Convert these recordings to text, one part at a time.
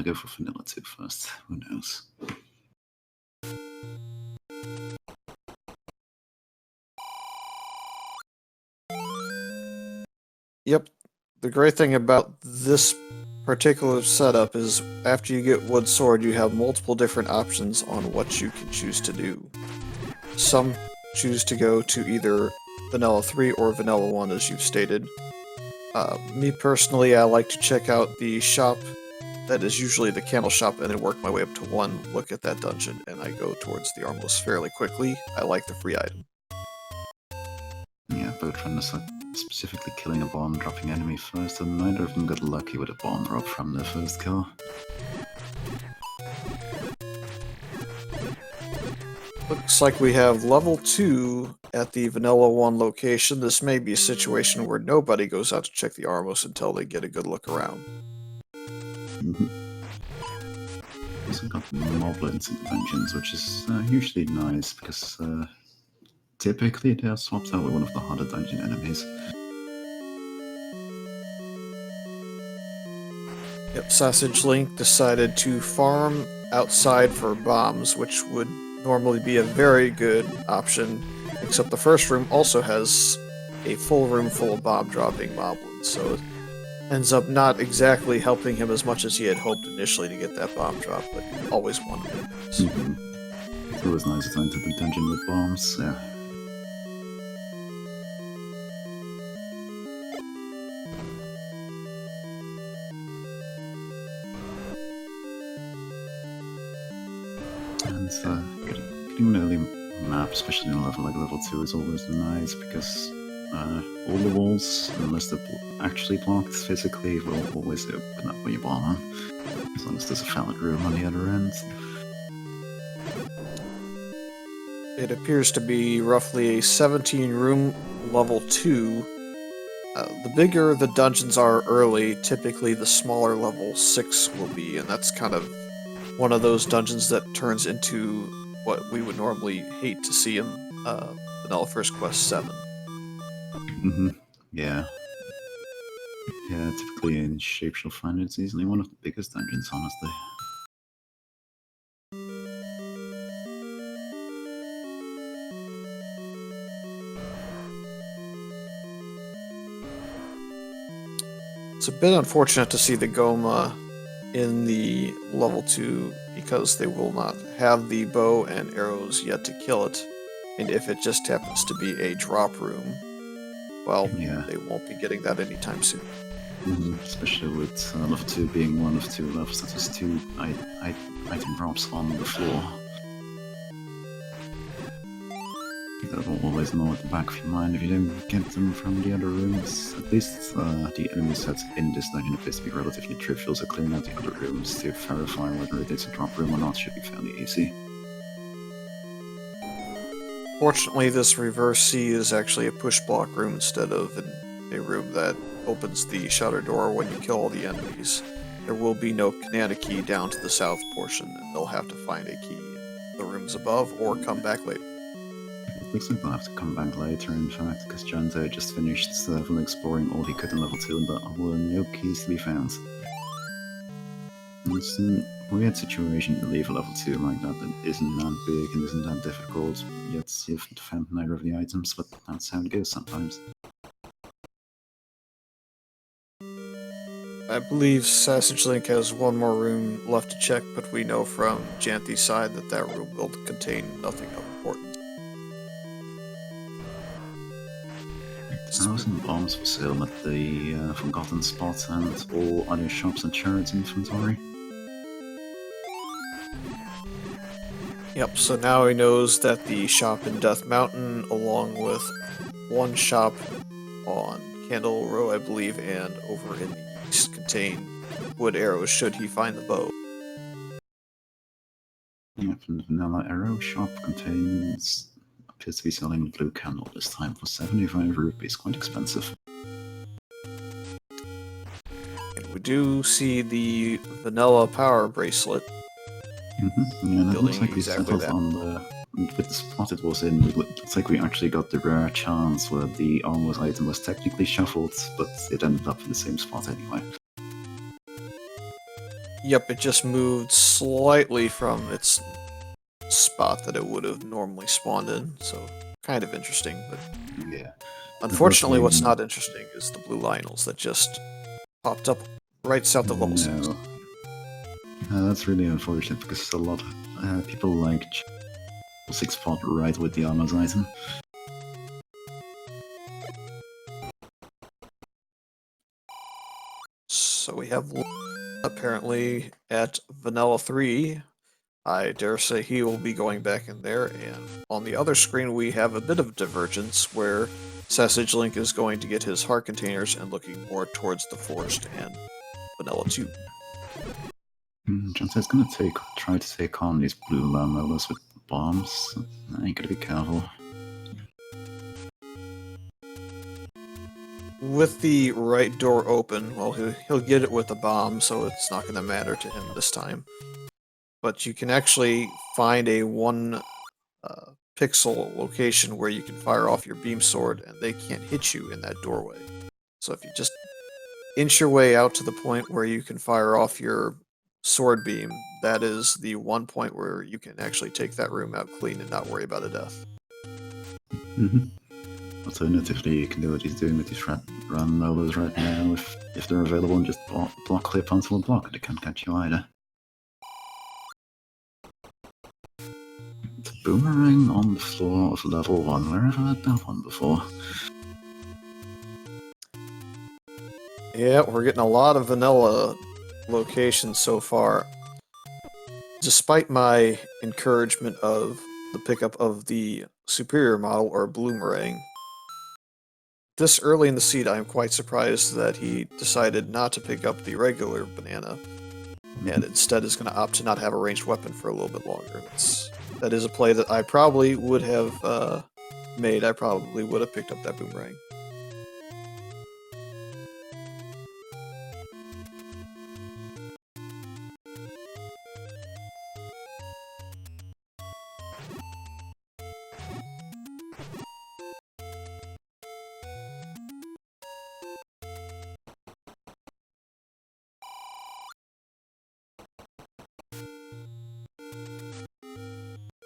might go for vanilla 2 first. Who knows? Yep. The great thing about this particular setup is after you get Wood Sword, you have multiple different options on what you can choose to do. Some choose to go to either Vanilla 3 or Vanilla 1, as you've stated. Me personally, I like to check out the shop that is usually the candle shop and then work my way up to 1, look at that dungeon, and I go towards the Armos fairly quickly. I like the free item. Yeah, both runners are specifically killing a bomb dropping enemy first, and neither of them got lucky with a bomb drop from their first kill. Looks like we have level 2 at the Vanilla 1 location. This may be a situation where nobody goes out to check the Armos until they get a good look around. Also got moblins in dungeons, which is usually nice, because typically they are swapped out with one of the harder dungeon enemies. Yep, SassageLink decided to farm outside for bombs, which would normally be a very good option, except the first room also has a full room full of bomb dropping moblins, so it ends up not exactly helping him as much as he had hoped initially to get that bomb drop, but always wanted it. It's always nice to enter the dungeon with bombs, yeah. And getting an early map, especially on a level like level 2, is always nice, because all the walls, unless they're actually blocked physically, will always open up when you bomb them, as long as there's a valid room on the other end. It appears to be roughly a 17-room level 2. The bigger the dungeons are early, typically the smaller level 6 will be, and that's kind of one of those dungeons that turns into what we would normally hate to see in Vanilla First Quest 7. Yeah. Yeah, typically in Shape Shall Find it's easily one of the biggest dungeons, honestly. It's a bit unfortunate to see the Goma in the level 2 because they will not have the bow and arrows yet to kill it, and if it just happens to be a drop room, well, Yeah. they won't be getting that anytime soon. Especially with level 2 being one of 2 levels that has 2 item drops on the floor. That will always know at the back of your mind if you don't get them from the other rooms. At least the enemy sets in this dungeon appears to be relatively trivial, so clearing out the other rooms to verify whether it is a drop room or not should be fairly easy. Fortunately, this reverse C is actually a push block room instead of a room that opens the shutter door when you kill all the enemies. There will be no Canada key down to the south portion, and they'll have to find a key in the rooms above or come back later. Looks like they'll have to come back later, in fact, because Janthe just finished full exploring all he could in level 2 and there were no keys to be found. It's a weird situation to leave a level 2 like that isn't that big and isn't that difficult, yet you've found neither of the items, but that's how it goes sometimes. I believe SassageLink has one more room left to check, but we know from Janthe's side that that room will contain nothing of importance. Arrows and bombs for sale at the Forgotten Spot and all other shops and Chariot's inventory. Yep, so now he knows that the shop in Death Mountain, along with one shop on Candle Row, I believe, and over in the east, contain wood arrows should he find the bow. Yep, and the Vanilla Arrow shop appears to be selling blue candle this time for 75 rupees, quite expensive. And we do see the vanilla power bracelet. Yeah, and it looks like we settled on with the spot it was in, it looks like we actually got the rare chance where the Armos item was technically shuffled, but it ended up in the same spot anyway. Yep, it just moved slightly from its spot that it would have normally spawned in, so kind of interesting, but Yeah. unfortunately what's Hopefully, not interesting is the blue Lionels that just popped up right south of level 6. no. That's really unfortunate because a lot of people like 6 spot right with the armors item. So we have apparently at Vanilla 3. I dare say he will be going back in there, and on the other screen we have a bit of divergence where SassageLink is going to get his heart containers and looking more towards the forest and Vanilla 2. Janthe's gonna try to take on these blue lamellas with bombs. You gotta be careful. With the right door open, well, he'll get it with a bomb, so it's not going to matter to him this time. But you can actually find a 1 pixel location where you can fire off your beam sword, and they can't hit you in that doorway. So if you just inch your way out to the point where you can fire off your sword beam, that is the one point where you can actually take that room out clean and not worry about a death. Alternatively, you can do what he's doing with these run molars right now if they're available and just block clip onto a block. They can't catch you either. It's a boomerang on the floor of level 1. Where have I had that one before? Yeah, we're getting a lot of vanilla locations so far. Despite my encouragement of the pickup of the superior model or bloomerang, this early in the seed I am quite surprised that he decided not to pick up the regular banana and instead is going to opt to not have a ranged weapon for a little bit longer. That is a play that I probably would have made. I probably would have picked up that boomerang.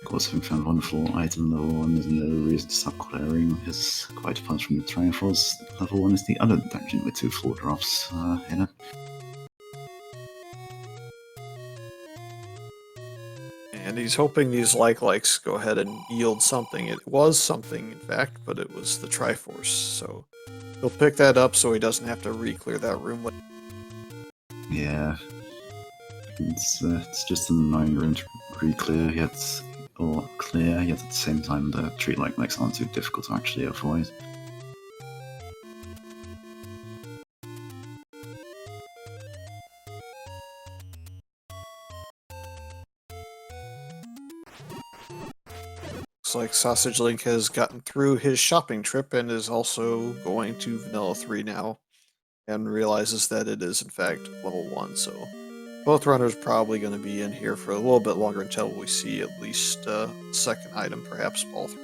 Of course, having found one floor item level 1 is no reason to stop clearing, because quite apart from the Triumphals, level 1 is the other dungeon with 2 floor drops in it. And he's hoping these likes go ahead and yield something. It was something, in fact, but it was the Triforce, so he'll pick that up so he doesn't have to re-clear that room. Yeah. It's just an annoying room to re-clear, or clear, yet at the same time the tree-like legs aren't too difficult to actually avoid. Looks like SassageLink has gotten through his shopping trip and is also going to Vanilla 3 now, and realizes that it is in fact level 1, so both runners probably going to be in here for a little bit longer until we see at least a second item, perhaps all 3.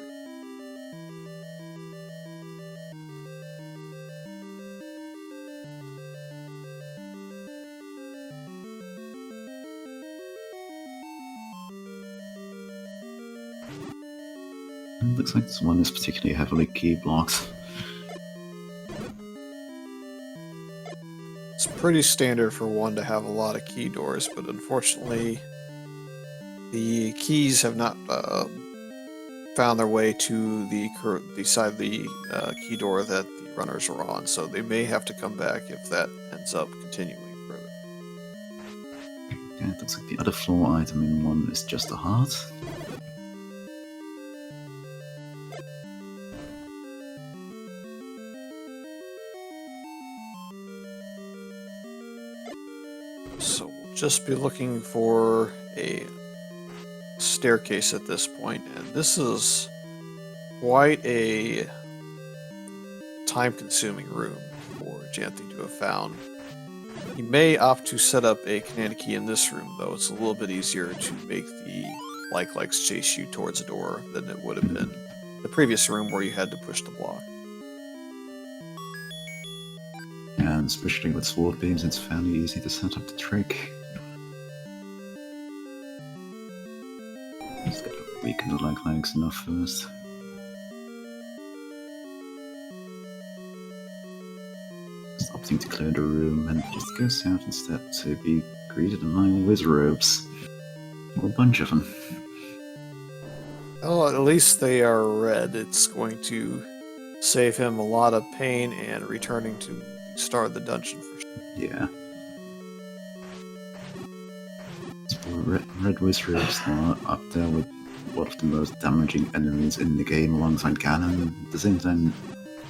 It looks like this one is particularly heavily key blocked. It's pretty standard for one to have a lot of key doors, but unfortunately the keys have not found their way to the side of the key door that the runners are on, so they may have to come back if that ends up continuing further. Yeah, it looks like the other floor item in one is just a heart. So we'll just be looking for a staircase at this point, and this is quite a time-consuming room for Janthe to have found. He may opt to set up a command key in this room, though. It's a little bit easier to make the likes chase you towards a door than it would have been the previous room where you had to push the block. And especially with sword beams, it's fairly easy to set up the trick. Just gotta weaken the leg legs enough first. Just opting to clear the room and just goes out instead to be greeted by wizard robes. Or a bunch of them. Well, at least they are red. It's going to save him a lot of pain and returning to the start of the dungeon for sure. Yeah. Red wizard robes are up there with one of the most damaging enemies in the game alongside Ganon. At the same time,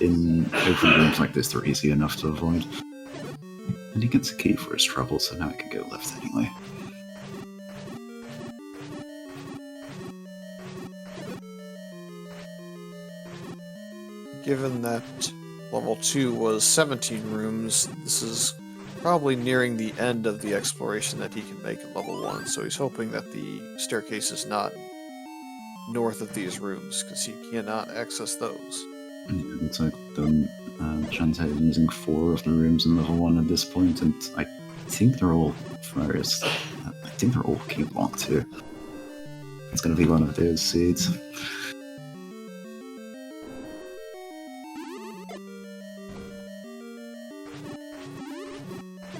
in open rooms like this, they're easy enough to avoid. And he gets a key for his trouble, so now he can go left anyway. Given that level 2 was 17 rooms, this is probably nearing the end of the exploration that he can make in level 1, so he's hoping that the staircase is not north of these rooms, because he cannot access those. Yeah, it's like Janthe is using 4 of the rooms in level 1 at this point, and I think they're all first. I think they're all key blocked too. It's gonna be one of those seeds.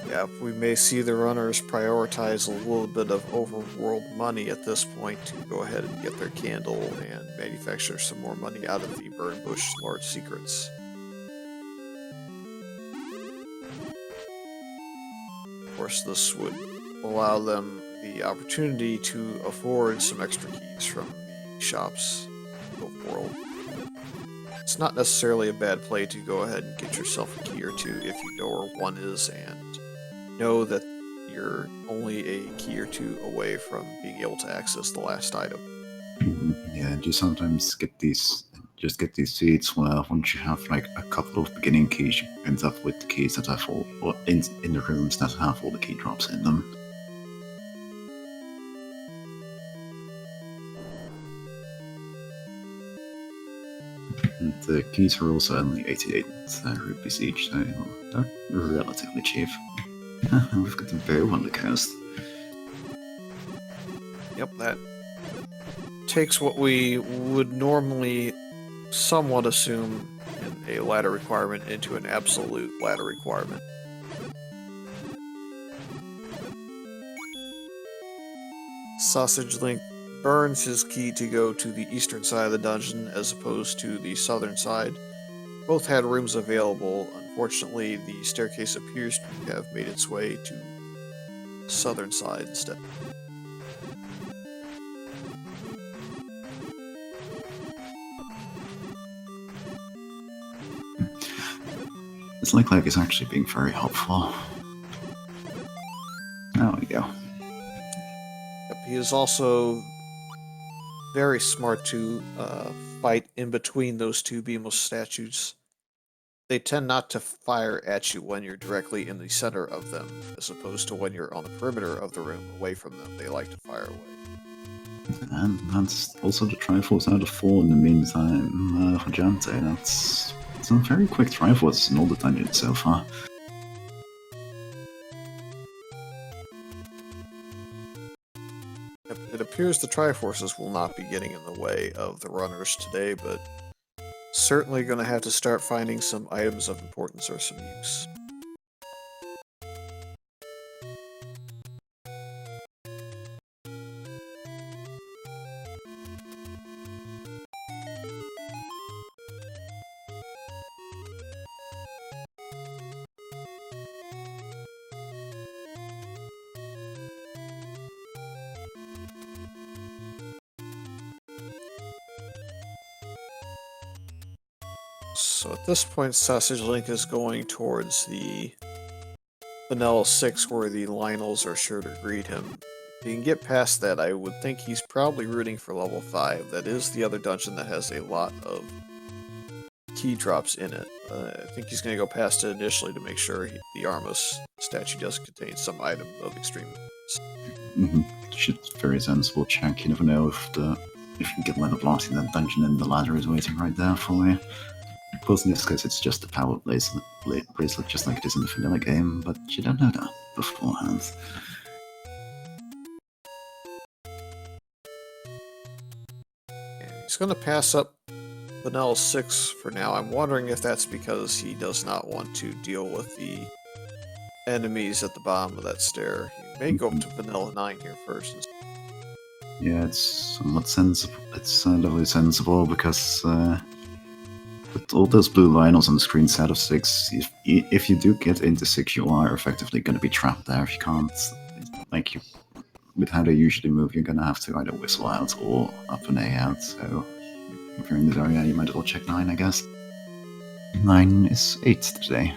Yeah, we may see the runners prioritize a little bit of overworld money at this point to go ahead and get their candle and manufacture some more money out of the Burn Bush large secrets. Of course, this would allow them the opportunity to afford some extra keys from the shops of world. It's not necessarily a bad play to go ahead and get yourself a key or two if you know where one is and know that you're only a key or two away from being able to access the last item. Yeah, and you sometimes get these seeds where once you have like a couple of beginning keys, you end up with the keys that have all, or in the rooms that have all the key drops in them. And the keys are also only 88 rupees each, so they're relatively cheap. We've got the bow on the coast. Yep, that takes what we would normally somewhat assume in a ladder requirement into an absolute ladder requirement. SassageLink burns his key to go to the eastern side of the dungeon as opposed to the southern side. Both had rooms available. Unfortunately, the staircase appears to have made its way to the southern side instead. This leg is actually being very helpful. There we go. Yep, he is also very smart to fight in between those two beamless statues. They tend not to fire at you when you're directly in the center of them, as opposed to when you're on the perimeter of the room away from them. They like to fire away. And that's also the Triforce out of 4 in the meantime for Janthe. That's some very quick Triforce in all the dungeons so far. It appears the Triforces will not be getting in the way of the runners today, but certainly going to have to start finding some items of importance or some use. So at this point, SassageLink is going towards the Vanilla 6 where the Lionels are sure to greet him. If you can get past that, I would think he's probably rooting for level 5. That is the other dungeon that has a lot of key drops in it. I think he's going to go past it initially to make sure the Armus statue does contain some item of extreme importance. It's very sensible check. You never know if you can get level blocked in that dungeon and the ladder is waiting right there for you. Of course, in this case, it's just a power bracelet, just like it is in the vanilla game, but you don't know that beforehand. He's going to pass up Vanilla 6 for now. I'm wondering if that's because he does not want to deal with the enemies at the bottom of that stair. He may go up to Vanilla 9 here first. Yeah, it's somewhat sensible. It's definitely sensible because with all those blue vinyls on the screen set of 6, if you do get into 6, you are effectively going to be trapped there. If you can't, like, with how they usually move, you're going to have to either whistle out or up an A out. So if you're in this area, you might as well check 9, I guess. 9 is 8 today.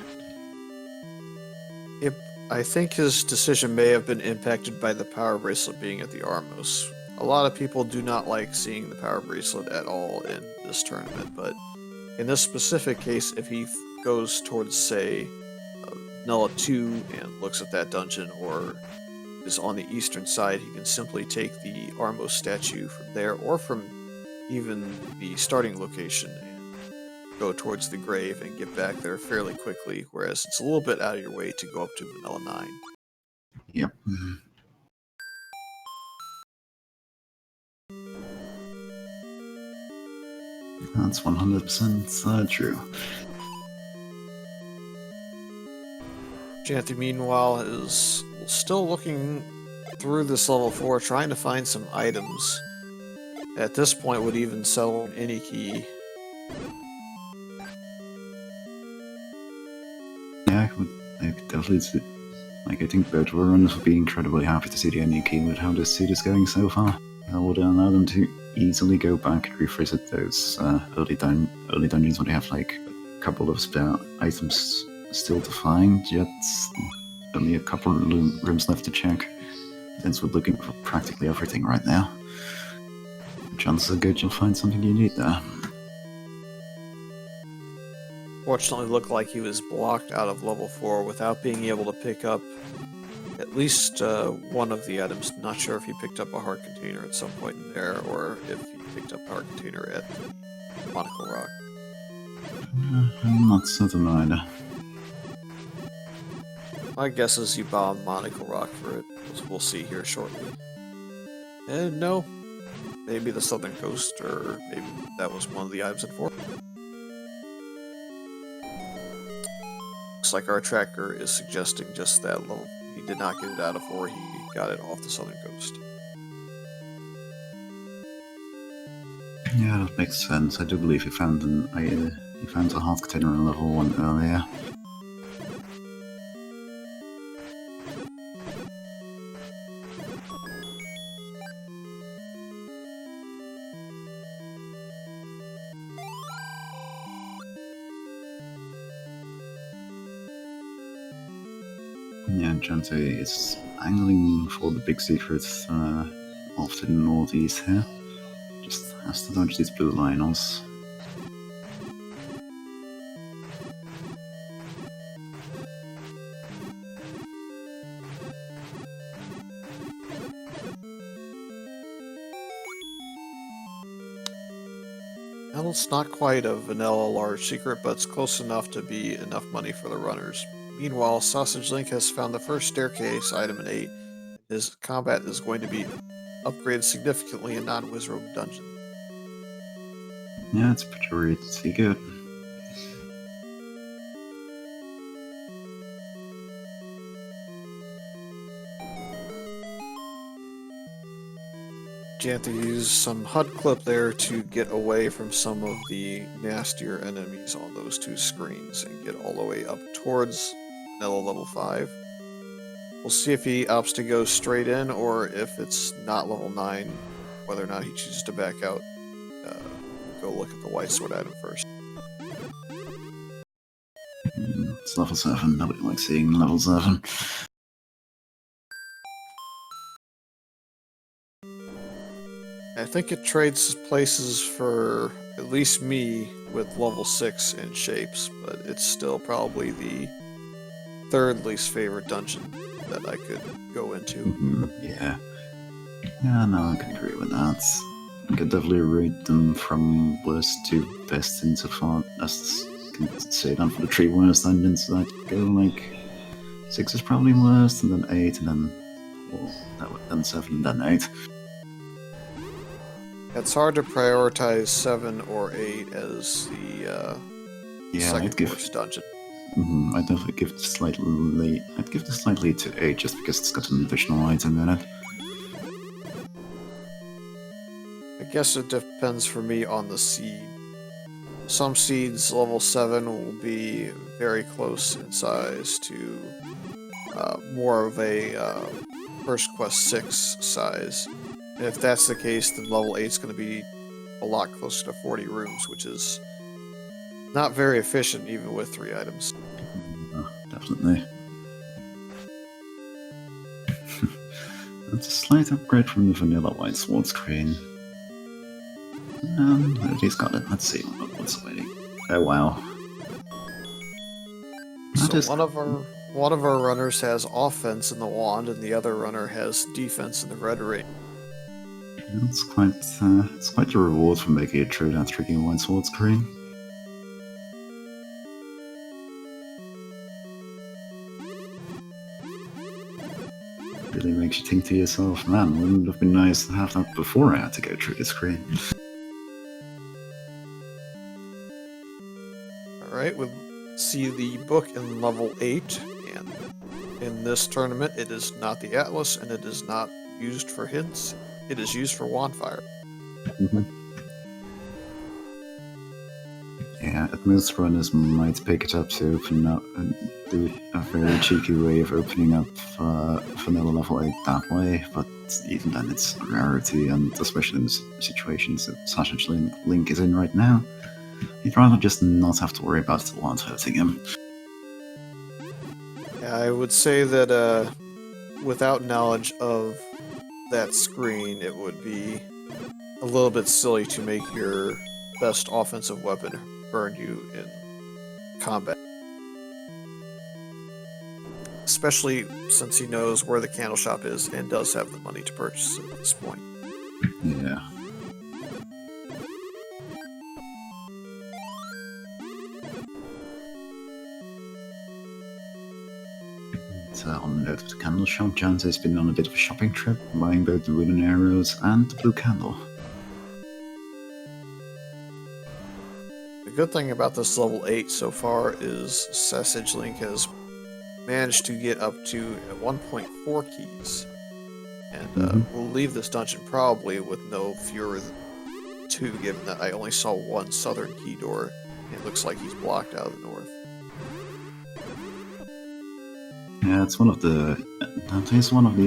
Yep, I think his decision may have been impacted by the power bracelet being at the Armos. A lot of people do not like seeing the power bracelet at all in this tournament, but in this specific case, if he goes towards, say, Vanilla 2 and looks at that dungeon, or is on the eastern side, he can simply take the Armos statue from there, or from even the starting location, and go towards the grave and get back there fairly quickly, whereas it's a little bit out of your way to go up to Vanilla 9. Yep. That's 100% true. Janthe, meanwhile, is still looking through this level 4, trying to find some items. At this point, would even sell any key. Yeah, I could definitely see. Like, I think both runners would be incredibly happy to see the NE key with how this suit is going so far. That would allow them to easily go back and revisit those early dungeons when they have like a couple of spare items still to find, yet only a couple of rooms left to check. Since we're looking for practically everything right now. Chances are good you'll find something you need there. Fortunately, looked like he was blocked out of level 4 without being able to pick up at least one of the items. Not sure if he picked up a heart container at some point in there, or if he picked up a heart container at the Monaco Rock. I'm not certain either. My guess is he bombed Monaco Rock for it. We'll see here shortly. And no, maybe the Southern Coast, or maybe that was one of the items in 4. Looks like our tracker is suggesting just that level. He did not get it out of 4, he got it off the Southern Coast. Yeah, that makes sense. I do believe he found a heart container in level 1 earlier. Yeah, Janthe is angling for the big secrets off to the northeast here. Just has to dodge these blue lions. Well, it's not quite a vanilla large secret, but it's close enough to be enough money for the runners. Meanwhile, SassageLink has found the first staircase item in 8. His combat is going to be upgraded significantly in non-Wizrobe dungeon. Yeah, it's pretty good. Janthe used some HUD clip there to get away from some of the nastier enemies on those 2 screens and get all the way up towards vanilla level 5. We'll see if he opts to go straight in, or if it's not level 9, whether or not he chooses to back out. Go look at the white sword item first. It's level 7. Nobody likes seeing level 7. I think it trades places for at least me with level 6 in shapes, but it's still probably the 3rd least favorite dungeon that I could go into. Yeah. Yeah, no, I can agree with that. I could definitely rate them from worst to best insofar as I can say that for the 3 worst dungeons. I'd go like 6 is probably worst, and then 8, and then 7, and then 8. It's hard to prioritize 7 or 8 as the Yeah, second I'd give. worst dungeon. I'd definitely give it slightly. I'd give the slightly to 8 just because it's got an additional item in it. I guess it depends for me on the seed. Some seeds level 7 will be very close in size to more of a First Quest 6 size. And if that's the case, then level 8 is going to be a lot closer to 40 rooms, which is not very efficient even with 3 items. Definitely. That's a slight upgrade from the vanilla white sword screen. He's got it. Let's see what's waiting. Oh wow. So one of our runners has offense in the wand, and the other runner has defense in the red ring. It's quite a reward for making it through that tricky white sword screen. Really makes you think to yourself, man, wouldn't it have been nice to have that before I had to go through the screen? Alright, we'll see the book in level 8, and in this tournament it is not the Atlas, and it is not used for hints. It is used for wand fire. Yeah, at most runners might pick it up to open up and do a very cheeky way of opening up vanilla level 8 that way, but even then it's a rarity, and especially in the situations that SassageLink is in right now, he'd rather just not have to worry about the wand hurting him. Yeah, I would say that without knowledge of that screen, it would be a little bit silly to make your best offensive weapon burn you in combat. Especially since he knows where the candle shop is and does have the money to purchase it at this point. Yeah. On the note of the candle shop, Janthe has been on a bit of a shopping trip, buying both the wooden arrows and the blue candle. The good thing about this level 8 so far is SassageLink has managed to get up to 1.4 keys. And we'll leave this dungeon probably with no fewer than 2, given that I only saw one southern key door. It looks like he's blocked out of the north. Yeah, it's one of the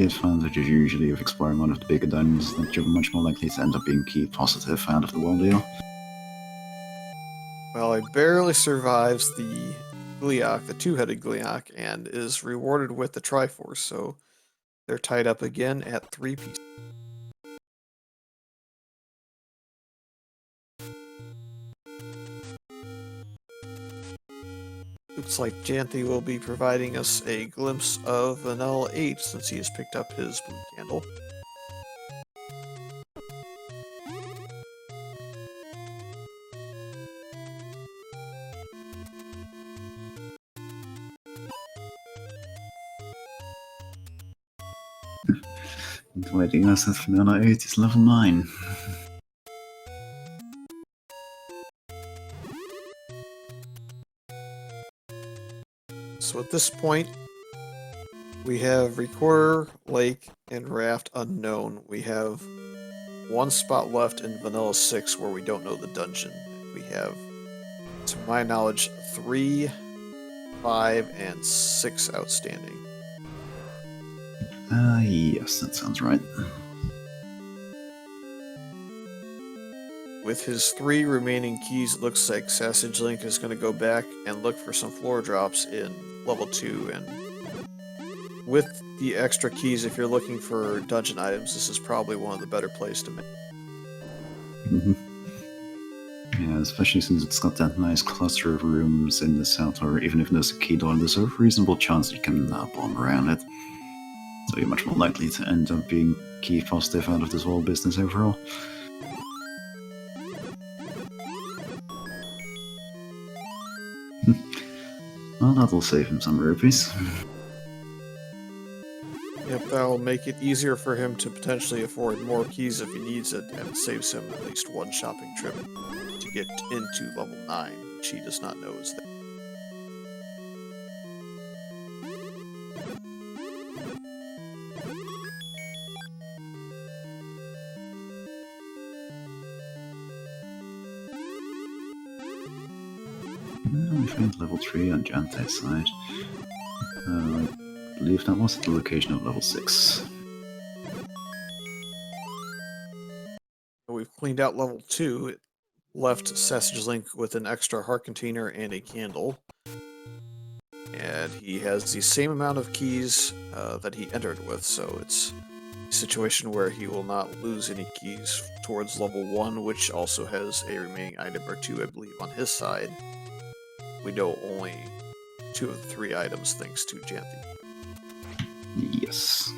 advantages usually of exploring one of the bigger dungeons, that you're much more likely to end up being key positive out of the wall deal. Well, he barely survives the Gliok, the two-headed Gliok, and is rewarded with the Triforce, so they're tied up again at 3 pieces. Looks like Janthe will be providing us a glimpse of Vanilla 8 since he has picked up his blue candle. Waiting us at Vanilla 8 is level 9. So at this point, we have Recorder, Lake, and Raft unknown. We have one spot left in Vanilla 6 where we don't know the dungeon. We have, to my knowledge, 3, 5, and 6 outstanding. Yes, that sounds right. With his 3 remaining keys, it looks like SassageLink is going to go back and look for some floor drops in level 2, and with the extra keys, if you're looking for dungeon items, this is probably one of the better places to make. Yeah, especially since it's got that nice cluster of rooms in the south, or even if there's a key door, there's a reasonable chance you can bomb around it. So you're much more likely to end up being key positive out of this whole business overall. Well, that'll save him some rupees. Yep, That'll make it easier for him to potentially afford more keys if he needs it, and it saves him at least one shopping trip to get into level 9, which he does not know is there. We found level 3 on Janthe's side. I believe that was at the location of level 6. We've cleaned out level 2. It left SassageLink with an extra heart container and a candle. And he has the same amount of keys that he entered with, so it's a situation where he will not lose any keys towards level 1, which also has a remaining item or 2, I believe, on his side. We know only 2 of the 3 items thanks to Janthe. Yes.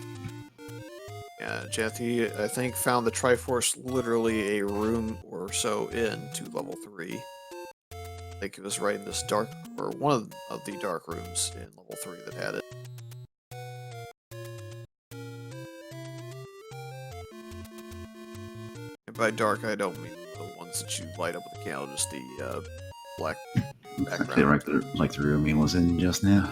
Yeah, Janthe, I think, found the Triforce literally a room or so into level 3. I think it was right in this dark, or one of the dark rooms in level 3 that had it. And by dark, I don't mean the ones that you light up with a candle, just the black Exactly background. like the room he was in just now.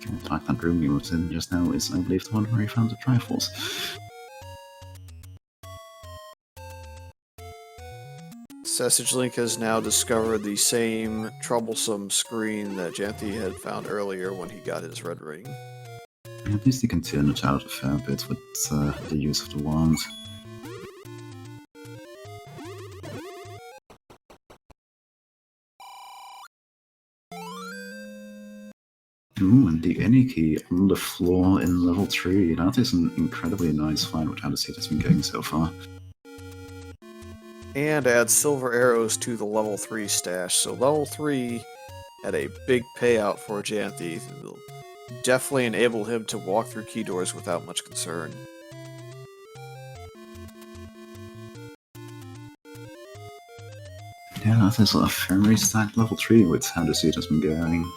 In fact, that room he was in just now is, I believe, the one where he found the Triforce. SassageLink has now discovered the same troublesome screen that Janthe had found earlier when he got his red ring. At least he can turn it out a fair bit with the use of the wand. Ooh, and the any key on the floor in level 3. That is an incredibly nice find with how the seat has been going so far. And add silver arrows to the level 3 stash. So level 3 had a big payout for Janthe. It will definitely enable him to walk through key doors without much concern. Yeah, that is a very stacked level 3 with how the seat has been going.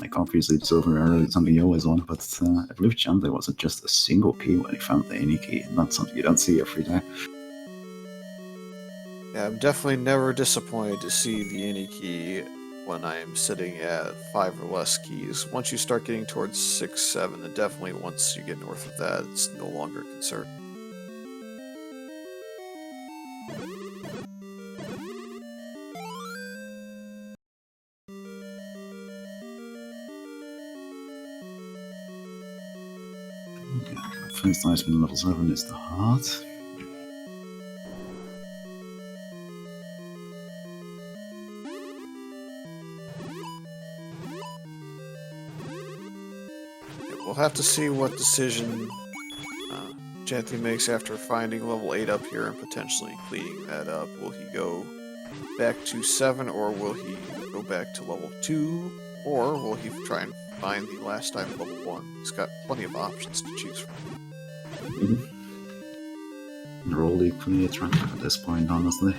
Like, obviously, the silver arrow is something you always want, but I believe Janthe wasn't just a single key when he found the any key, and that's something you don't see every day. Yeah, I'm definitely never disappointed to see the any key when I'm sitting at 5 or less keys. Once you start getting towards 6, 7, and definitely once you get north of that, it's no longer a concern. Okay, first item in level 7 is the heart. We'll have to see what decision Janthe makes after finding level 8 up here and potentially cleaning that up. Will he go back to 7, or will he go back to level 2, or will he try and find the last time level 1? He's got plenty of options to choose from. They're all equally attractive at this point, honestly.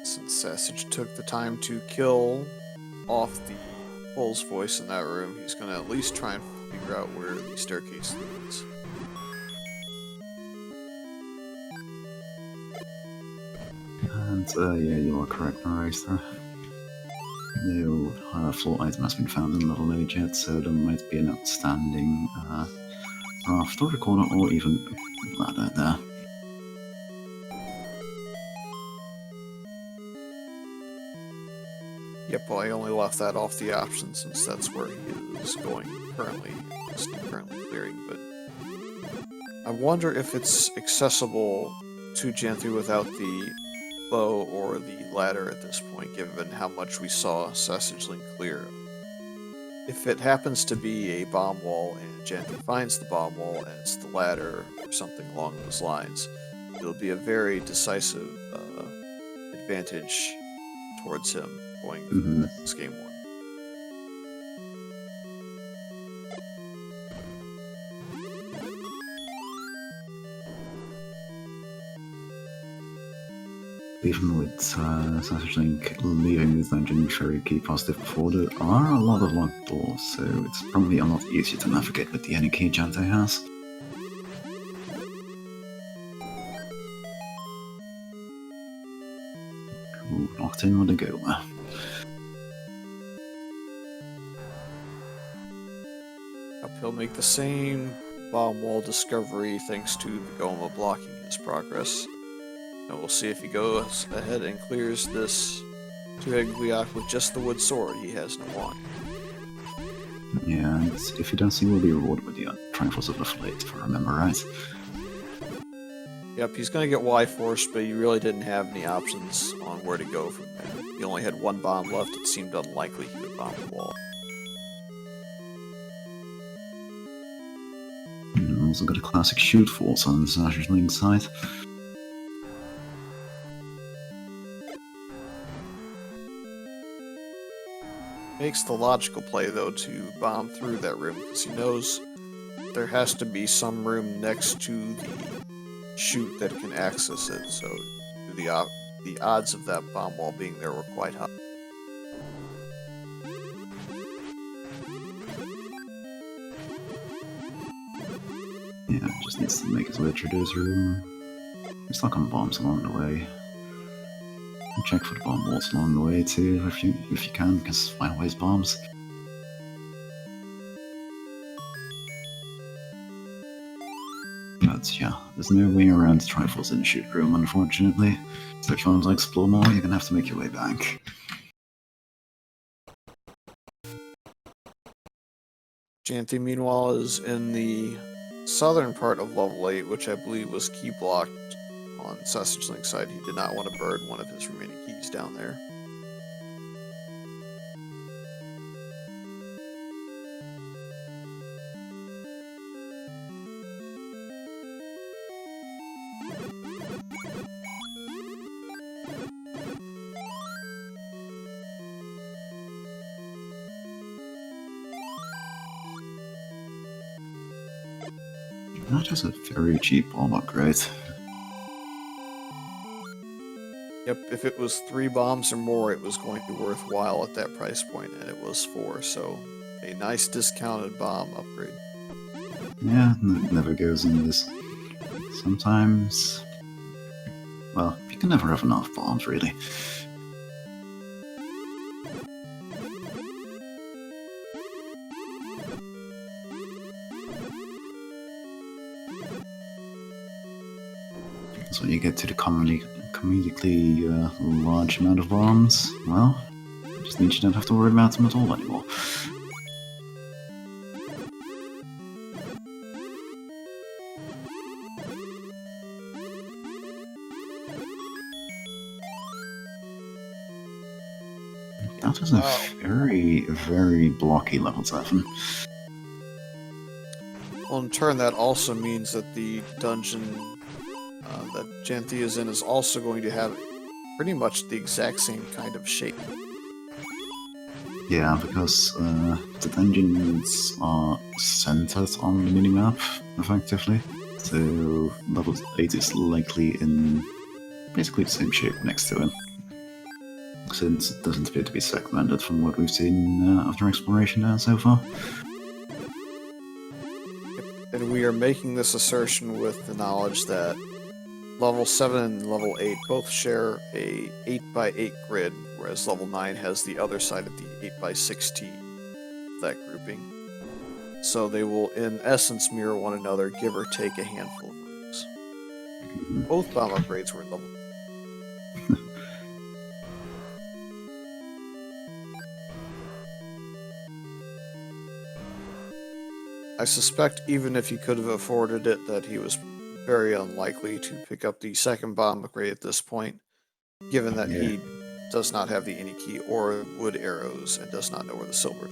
Since Sassage took the time to kill off the Bull's voice in that room, he's going to at least try and figure out where the staircase leads. And yeah, you are correct, Narrator. No floor item has been found in level 8 yet, so there might be an outstanding raft or recorder or even ladder there. Yep, well, I only left that off the option since that's where he is going currently clearing, but I wonder if it's accessible to Janthe without the bow or the ladder at this point, given how much we saw SassageLink clear. If it happens to be a bomb wall and Janthe finds the bomb wall and it's the ladder or something along those lines, it'll be a very decisive advantage towards him going this game 1. even with SassageLink leaving this dungeon very key positive before, there are a lot of locked doors, so it's probably a lot easier to navigate with the any key Janthe has. Ooh, locked in with a go. He'll make the same bomb wall discovery thanks to the Goma blocking his progress. And we'll see if he goes ahead and clears this two-headed Gliok with just the wood sword. He has no wand. Yeah, and if he does, he will be rewarded with the Triumphals of the Flayed, if I remember right. Yep, he's going to get Y-Force, but he really didn't have any options on where to go from there. He only had one bomb left. It seemed unlikely he would bomb the wall. Also got a classic shoot force on the SassageLink side. Makes the logical play, though, to bomb through that room, because he knows there has to be some room next to the chute that can access it, so the odds of that bomb wall being there were quite high. Yeah, just needs to make his way through this room. He's stuck on bombs along the way. And check for the bomb walls along the way too, if you can, because find ways bombs. But yeah, there's no way around the Triforce in the shoot room, unfortunately. So if you want to explore more, you're gonna have to make your way back. Janthe, meanwhile, is in the southern part of level 8, which I believe was key blocked on SassageLink's side. He did not want to burn one of his remaining keys down there. That is a very cheap bomb upgrade. Yep, if it was 3 bombs or more, it was going to be worthwhile at that price point, and it was 4, so a nice discounted bomb upgrade. Yeah, it never goes in this. Sometimes... well, you can never have enough bombs, really. So when you get to the comedically large amount of bombs, well, just means you don't have to worry about them at all anymore. That is a very, very blocky level 7. Well, in turn, that also means that the dungeon that Janthe is in is also going to have pretty much the exact same kind of shape. Yeah, because the dungeons are centered on the minimap, effectively. So level 8 is likely in basically the same shape next to it. Since it doesn't appear to be segmented from what we've seen after exploration there so far. And we are making this assertion with the knowledge that level 7 and level 8 both share a 8x8 grid, whereas level 9 has the other side of the 8x16, that grouping. So they will, in essence, mirror one another, give or take a handful of rooms. Both bomb upgrades were in level. I suspect even if he could have afforded it, that he was very unlikely to pick up the second bomb upgrade at this point, given that he does not have the any key or wood arrows and does not know where the silver.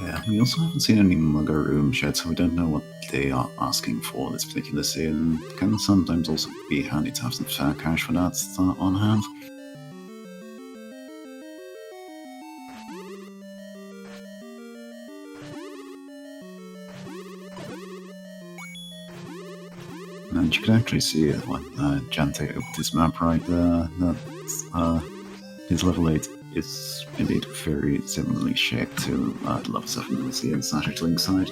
Yeah, we also haven't seen any mugger rooms yet, so we don't know what they are asking for this particular scene. It can sometimes also be handy to have some fair cash for that on hand. And you can actually see it when Janthe opened his map right there, that his level 8 is indeed very similarly shaped to the level 7 we see in SassageLink side.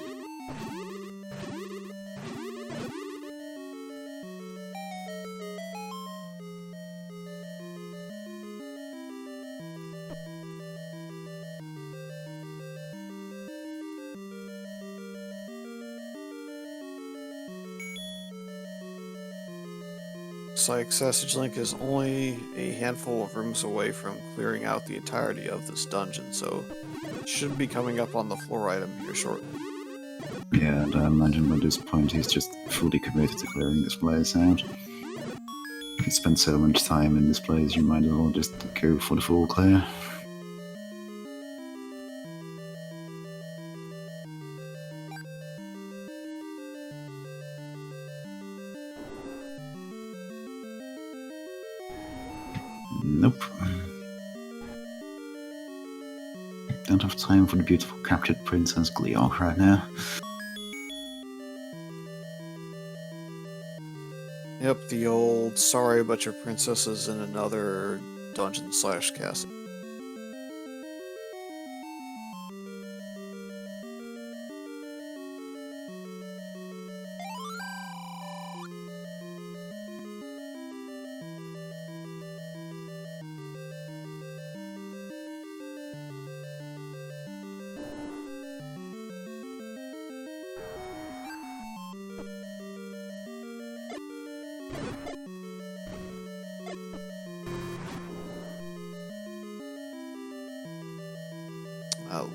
Looks like SassageLink is only a handful of rooms away from clearing out the entirety of this dungeon, so it should be coming up on the floor item here shortly. Yeah, and I imagine by this point he's just fully committed to clearing this place out. If you spend so much time in this place, you might as well just go for the full clear. Nope. Don't have time for the beautiful captured Princess Gleok right now. Yep, the old sorry but your princess is in another dungeon/castle.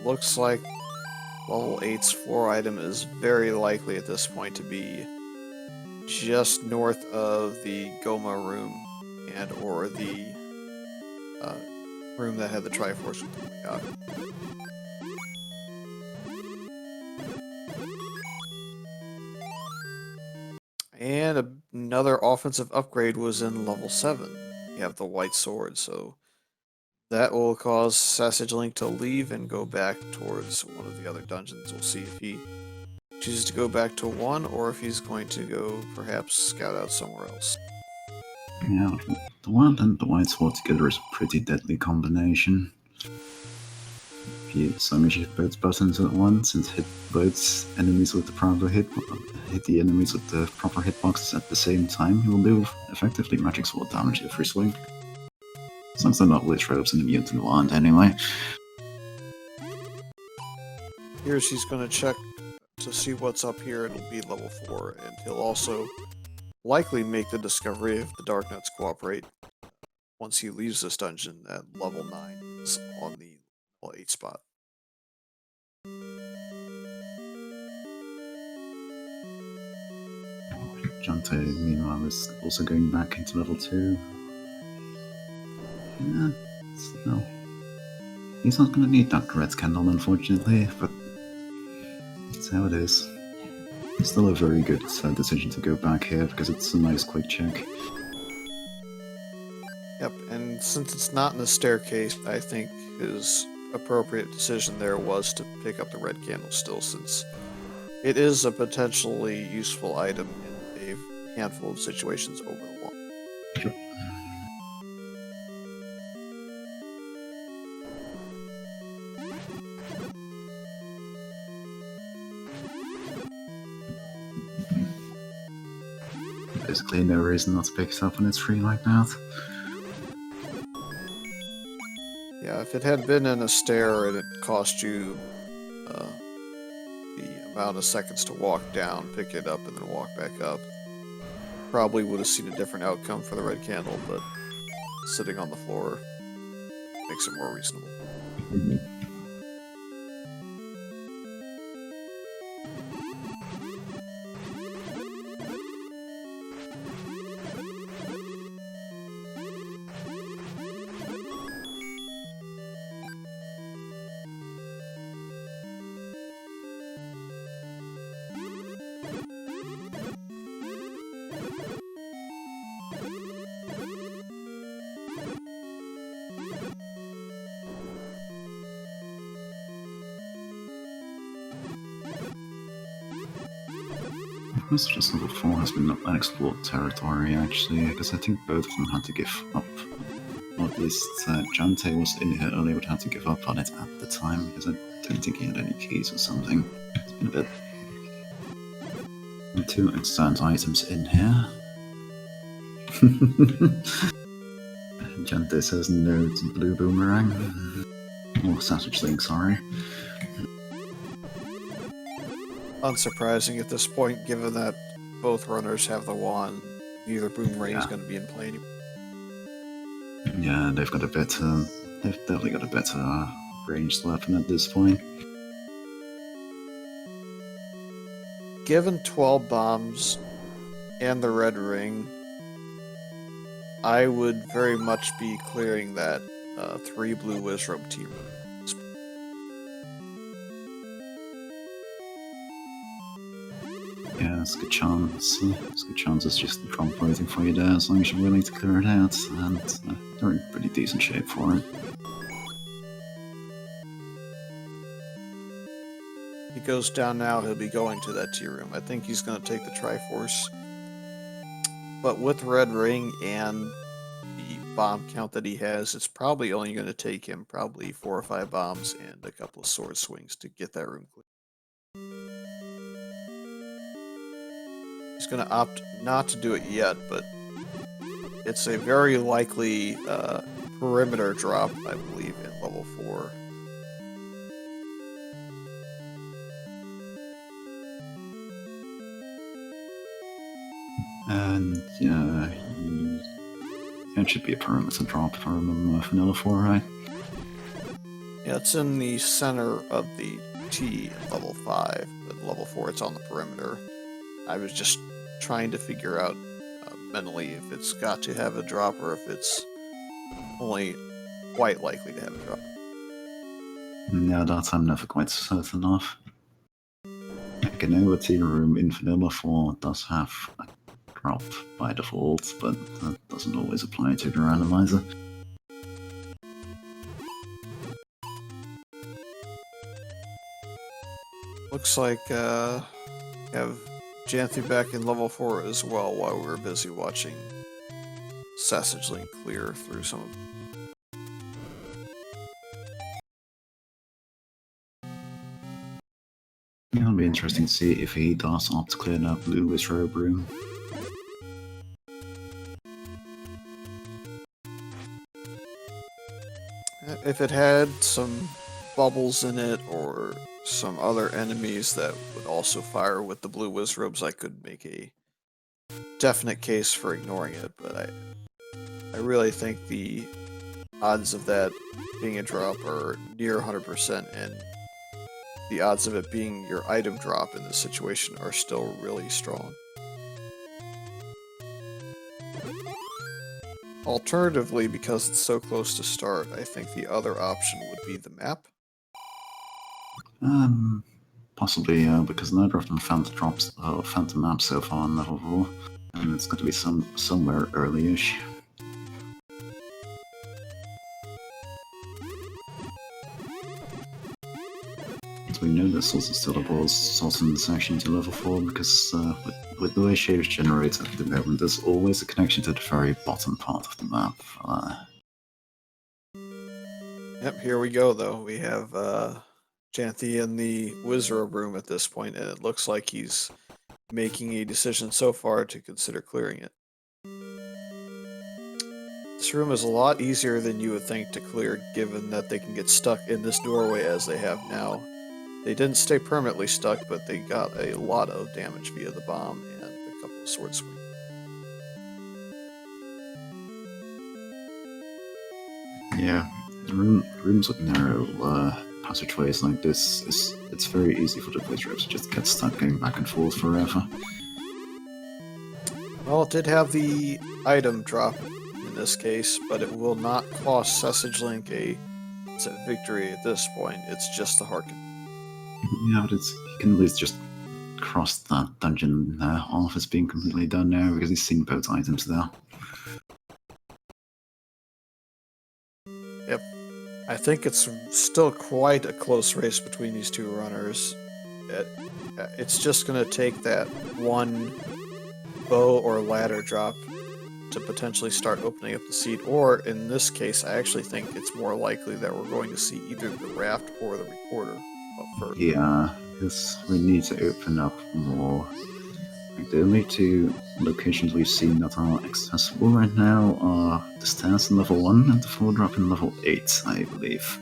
Looks like level 8's floor item is very likely at this point to be just north of the Goma room and or the room that had the Triforce with the yacht. And another offensive upgrade was in level 7. You have the white sword, so that will cause SassageLink to leave and go back towards one of the other dungeons. We'll see if he chooses to go back to one or if he's going to go perhaps scout out somewhere else. Yeah, the one and the white sword together is a pretty deadly combination. If you smash both buttons at once and hit both enemies with the proper hit the enemies with the proper hitboxes at the same time, you will do effectively magic sword damage every swing. As long as they're not lich robes and immune to the wand anyway. Here's he's going to check to see what's up here. It'll be level 4, and he'll also likely make the discovery if the Dark Nuts cooperate once he leaves this dungeon at level 9 is on the level 8 spot. Janthe, meanwhile, is also going back into level 2. Yeah, no. He's not going to need that red candle, unfortunately, but that's how it is. It's still a very good decision to go back here, because it's a nice quick check. Yep, and since it's not in the staircase, I think his appropriate decision there was to pick up the red candle still, since it is a potentially useful item in a handful of situations over the wall. Sure. Basically no reason not to pick it up when it's free like that. Yeah, if it had been in a stair and it cost you the amount of seconds to walk down, pick it up, and then walk back up, probably would have seen a different outcome for the red candle, but sitting on the floor makes it more reasonable. Most of this level 4 has been unexplored territory, actually, because I think both of them had to give up. Or at least Janthe was in here earlier, but had to give up on it at the time, because I don't think he had any keys or something. It's been a bit. And 2 extant items in here. Janthe says no to blue boomerang. Or SassageLink, sorry. Unsurprising at this point, given that both runners have the wand. Neither boomerang is Yeah. going to be in play anymore. Yeah, they've got a better. They've definitely got a better ranged weapon at this point. Given 12 bombs and the red ring, I would very much be clearing that 3 blue Wizrobe team. Yeah, it's a good chance. It's a good chance it's just the prompt waiting for you there, as long as you're willing to clear it out, and they're in pretty decent shape for it. If he goes down now, he'll be going to that tier room. I think he's going to take the Triforce. But with red ring and the bomb count that he has, it's probably only going to take him probably 4 or 5 bombs and a couple of sword swings to get that room clear. He's going to opt not to do it yet, but it's a very likely perimeter drop, I believe, in level 4. And yeah, it should be a perimeter drop if I remember Vanilla 4, right? Yeah, it's in the center of the T at level 5, but level 4 it's on the perimeter. I was just trying to figure out mentally if it's got to have a drop or if it's only quite likely to have a drop. Yeah, that I'm never quite certain of. Like, I know a tier room in Vanilla 4 does have a drop by default, but that doesn't always apply to the randomizer. Looks like have Janthe back in level 4 as well while we were busy watching SassageLink clear through some of them. Yeah, it'll be interesting to see if he does opt to clear that blue Wizrobe room. If it had some bubbles in it or some other enemies that would also fire with the blue Wizrobes, I could make a definite case for ignoring it, but I really think the odds of that being a drop are near 100%, and the odds of it being your item drop in this situation are still really strong. Alternatively, because it's so close to start, I think the other option would be the map. Possibly, because neither of them found the drops, found the map so far on level 4, and it's got to be somewhere early-ish. We know there's also still a boss also in the section to level 4, because with the way Shapes generates at the moment, there's always a connection to the very bottom part of the map. Yep, here we go though. We have Janthe in the Wizrobe room at this point, and it looks like he's making a decision so far to consider clearing it. This room is a lot easier than you would think to clear, given that they can get stuck in this doorway as they have now. They didn't stay permanently stuck, but they got a lot of damage via the bomb and a couple of sword swings. Yeah, rooms with narrow passageways like this, it's very easy for the Wizrobes to just get stuck going back and forth forever. Well, it did have the item drop in this case, but it will not cost SassageLink a victory at this point. It's just the Harken. Yeah, but he can at least just cross that dungeon off as being completely done now, because he's seen both items there. Yep. I think it's still quite a close race between these two runners. it's just going to take that one bow or ladder drop to potentially start opening up the seat, or in this case, I actually think it's more likely that we're going to see either the raft or the recorder up first. Yeah, because we need to open up more. Like, the only two locations we've seen that are accessible right now are the stairs in level 1 and the floor drop in level 8, I believe.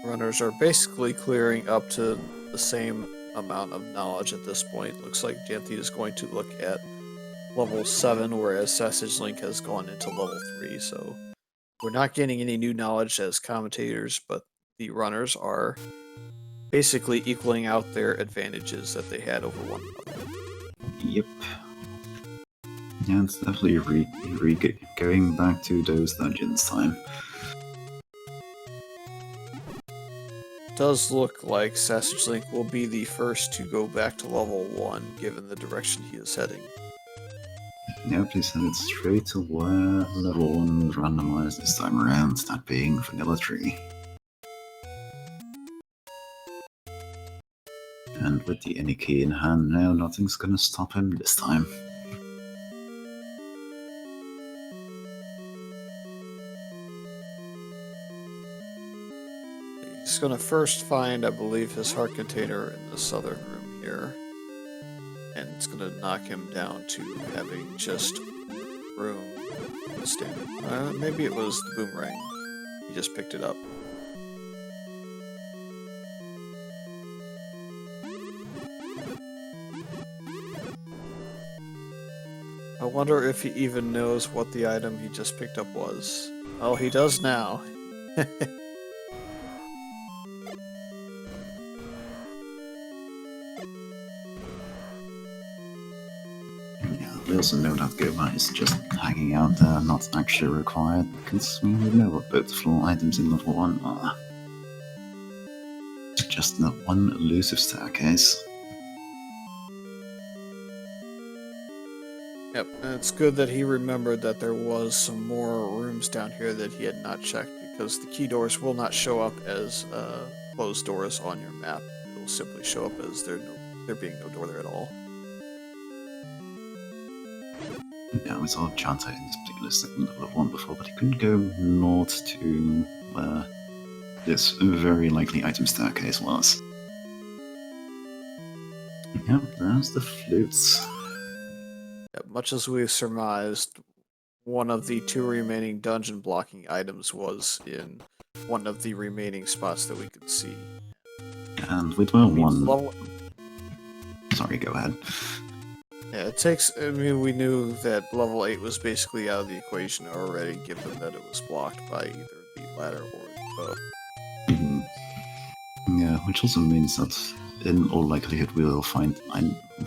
Runners are basically clearing up to the same amount of knowledge at this point. Looks like Janthe is going to look at level 7, whereas SassageLink has gone into level 3, so we're not getting any new knowledge as commentators, but the runners are basically equaling out their advantages that they had over one another. Yep. Yeah, it's definitely going back to those dungeons time. Does look like SassageLink will be the first to go back to level 1, given the direction he is heading. Yep, he's headed straight to where level 1 was randomized this time around, that being Vanilla Tree. And with the any key in hand now, nothing's gonna stop him this time. He's going to first find, I believe, his heart container in the southern room here. And it's going to knock him down to having just room to stand. Maybe it was the boomerang. He just picked it up. I wonder if he even knows what the item he just picked up was. Oh, he does now. We also know that Goma is just hanging out there, not actually required, because we know what both floor items in level 1 are. It's just that one elusive staircase. Yep, and it's good that he remembered that there was some more rooms down here that he had not checked, because the key doors will not show up as closed doors on your map. It will simply show up as there being no door there at all. Yeah, we saw Janthe in this particular segment of level 1 before, but he couldn't go north to where this very likely item staircase was. Yep, there's the flutes. Yep, much as we surmised, one of the 2 remaining dungeon blocking items was in one of the remaining spots that we could see. And with well one... Sorry, go ahead. Yeah, it takes... I mean, we knew that level 8 was basically out of the equation already, given that it was blocked by either the ladder or the bow. Yeah, which also means that in all likelihood we will find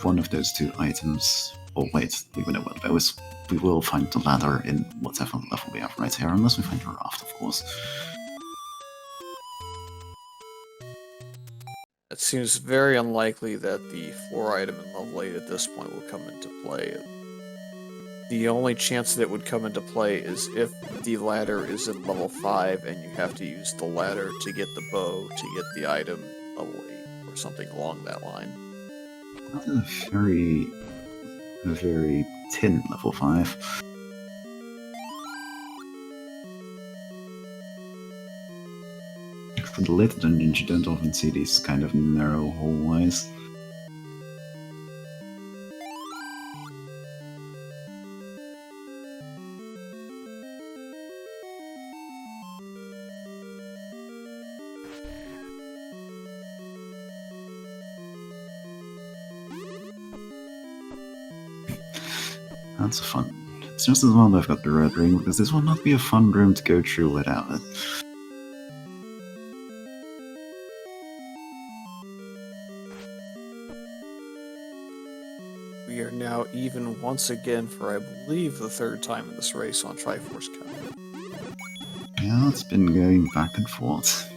one of those 2 items. Oh wait, we know what those. We will find the ladder in whatever level we have right here, unless we find the raft, of course. It seems very unlikely that the floor item in level 8 at this point will come into play. The only chance that it would come into play is if the ladder is in level 5 and you have to use the ladder to get the bow to get the item level 8 or something along that line. That's a very tin level 5. For the later dungeons, you don't often see these kind of narrow hallways. That's fun. It's just as well that I've got the red ring, because this will not be a fun room to go through without it. We are now even once again for, I believe, the 3rd time in this race on Triforce Count. Yeah, it's been going back and forth.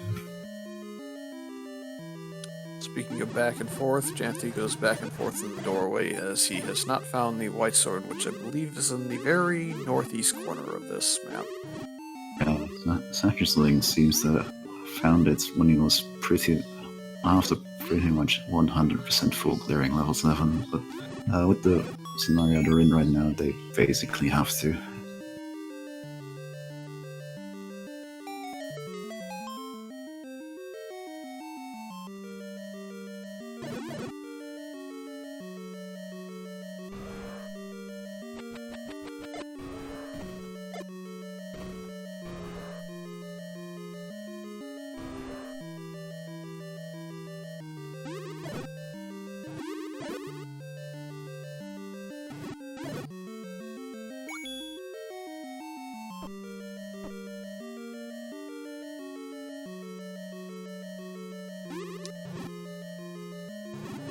Speaking of back and forth, Janthe goes back and forth in the doorway as he has not found the white sword, which I believe is in the very northeast corner of this map. Yeah, SassageLink seems to have found it when he was after pretty much 100% full clearing level 7, but with the scenario they're in right now, they basically have to.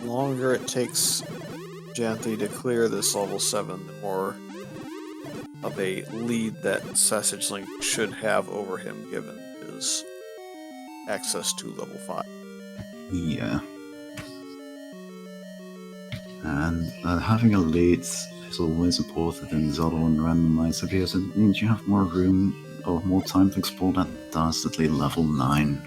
The longer it takes Janthe to clear this level 7, the more of a lead that SassageLink should have over him given his access to level 5. Yeah. And having a lead is always important in Zelda and Randomizer because it means you have more room or more time to explore that dastardly level 9.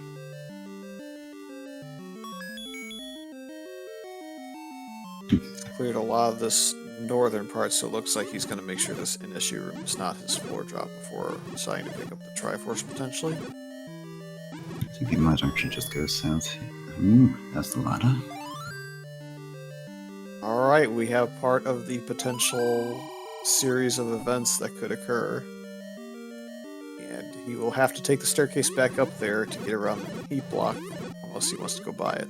Cleared a lot of this northern part, so it looks like he's going to make sure this issue room is not his floor drop before deciding to pick up the Triforce potentially. I think he might actually just go south. That's the ladder. Alright, we have part of the potential series of events that could occur. And he will have to take the staircase back up there to get around the heat block, unless he wants to go by it.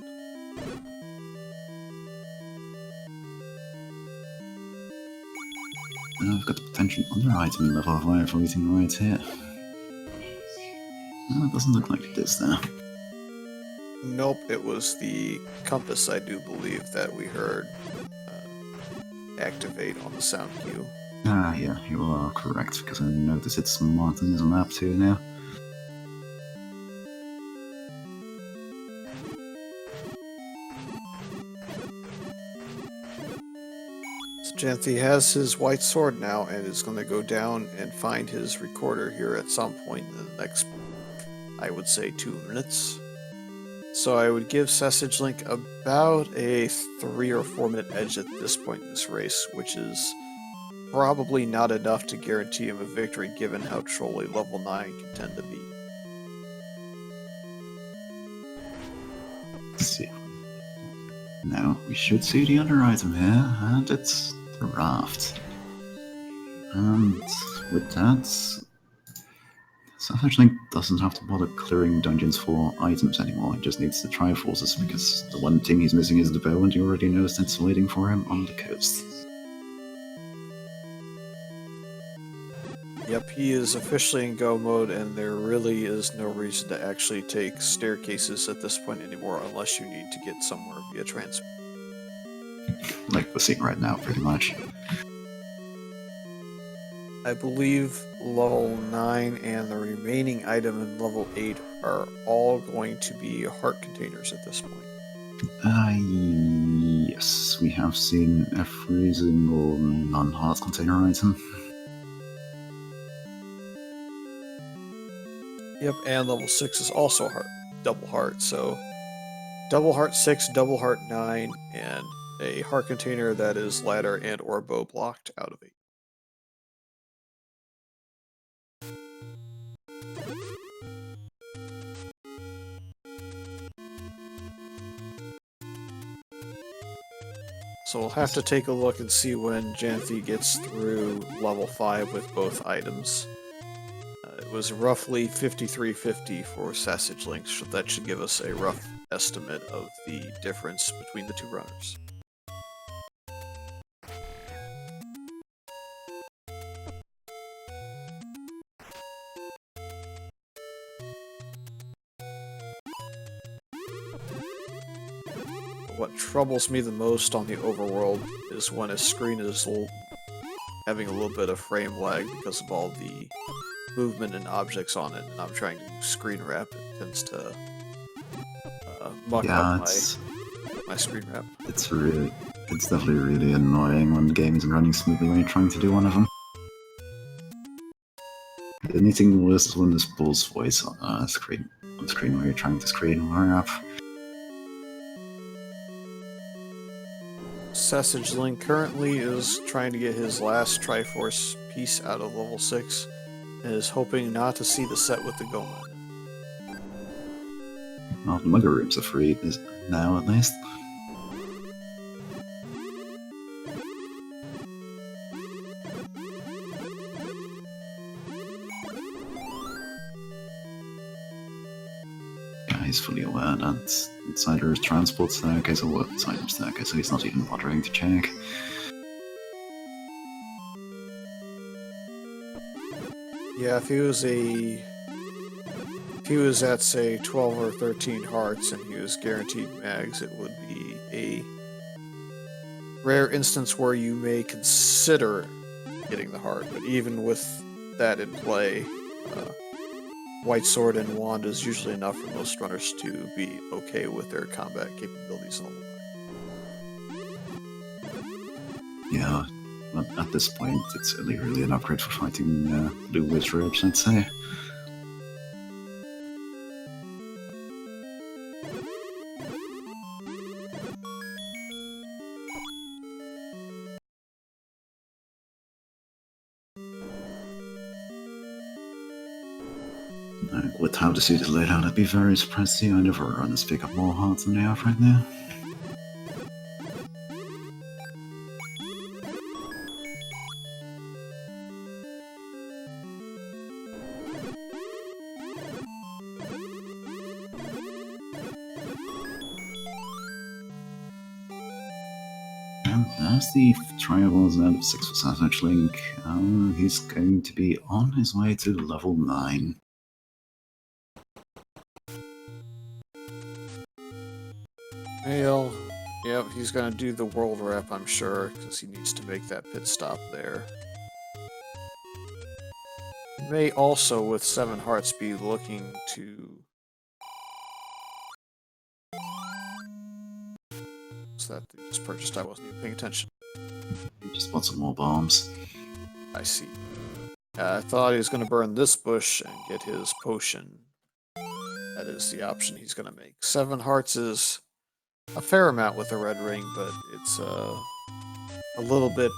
I've got the potential other item level 5 waiting right here. No, it doesn't look like it is there. Nope, it was the compass, I do believe, that we heard activate on the sound cue. Ah, yeah, you are correct, because I notice it's marked in his map too now. So Janthe has his white sword now and is going to go down and find his recorder here at some point in the next, I would say, 2 minutes. So I would give SassageLink about a 3 or 4 minute edge at this point in this race, which is probably not enough to guarantee him a victory given how trolly level 9 can tend to be. Let's see. Now, we should see the other item here, and it's the raft. And with that, SassageLink doesn't have to bother clearing dungeons for items anymore, he just needs the Triforces, because the one thing he's missing is the bow, and he already knows that's waiting for him on the coast. Yep, he is officially in go mode, and there really is no reason to actually take staircases at this point anymore unless you need to get somewhere via transport. Like we're seeing right now, pretty much. I believe level 9 and the remaining item in level 8 are all going to be heart containers at this point. Yes, we have seen every single non-heart container item. Yep, and level 6 is also double heart, so double heart 6, double heart 9, and a heart container that is ladder and or bow blocked out of 8. So we'll have to take a look and see when Janthe gets through level 5 with both items. It was roughly 5350 for SassageLink, so that should give us a rough estimate of the difference between the two runners. What troubles me the most on the overworld is when a screen is having a little bit of frame lag because of all the movement and objects on it, and I'm trying to screen wrap. It tends to muck up my screen wrap. It's definitely really annoying when the game isn't running smoothly when you're trying to do one of them. anything worse is when there's Bull's voice on screen where you're trying to screen wire up. SassageLink currently is trying to get his last Triforce piece out of level 6 and is hoping not to see the set with the Goman. Well, the Mugger rooms are free now at least. He's fully aware that inside there is transport staircase or what item staircase, so he's not even bothering to check. Yeah, if he was at say 12 or 13 hearts and he was guaranteed mags, it would be a rare instance where you may consider getting the heart, but even with that in play, White Sword and Wand is usually enough for most runners to be okay with their combat capabilities on the line. Yeah, at this point, it's only really an upgrade for fighting blue wizards, I'd say. With how the suit is laid out, I'd be very surprised to see either of our runners pick up more hearts than they have right now. And as the trial is out of 6 for SassageLink, he's going to be on his way to level 9. Yep, he's gonna do the world rep, I'm sure, because he needs to make that pit stop there. He may also, with 7 hearts, be looking to... What's that he just purchased? I wasn't even paying attention. He just bought some more bombs. I see. I thought he was gonna burn this bush and get his potion. That is the option he's gonna make. 7 hearts is a fair amount with a red ring, but it's a little bit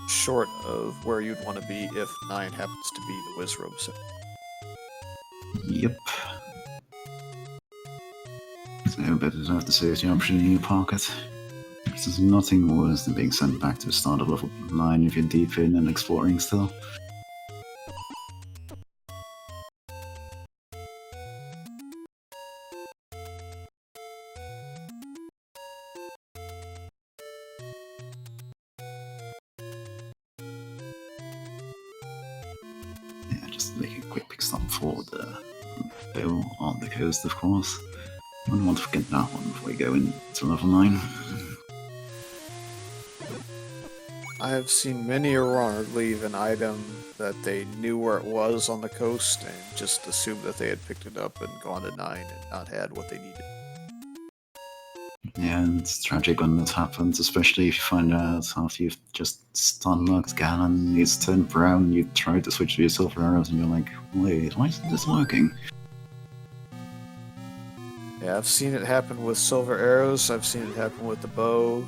short of where you'd want to be if 9 happens to be the Wizrobe set. Yep. So better to have the safety option in your pocket. There's nothing worse than being sent back to the start of level 9 if you're deep in and exploring still. Make a quick pick stop for the bow on the coast, of course. I don't want to forget that one before we go into level 9. I have seen many a runner leave an item that they knew where it was on the coast and just assumed that they had picked it up and gone to 9 and not had what they needed. Yeah, and it's tragic when that happens, especially if you find out after you've just stun-locked Ganon, he's turned brown, you try to switch to your silver arrows and you're like, wait, why isn't this working? Yeah, I've seen it happen with silver arrows, I've seen it happen with the bow.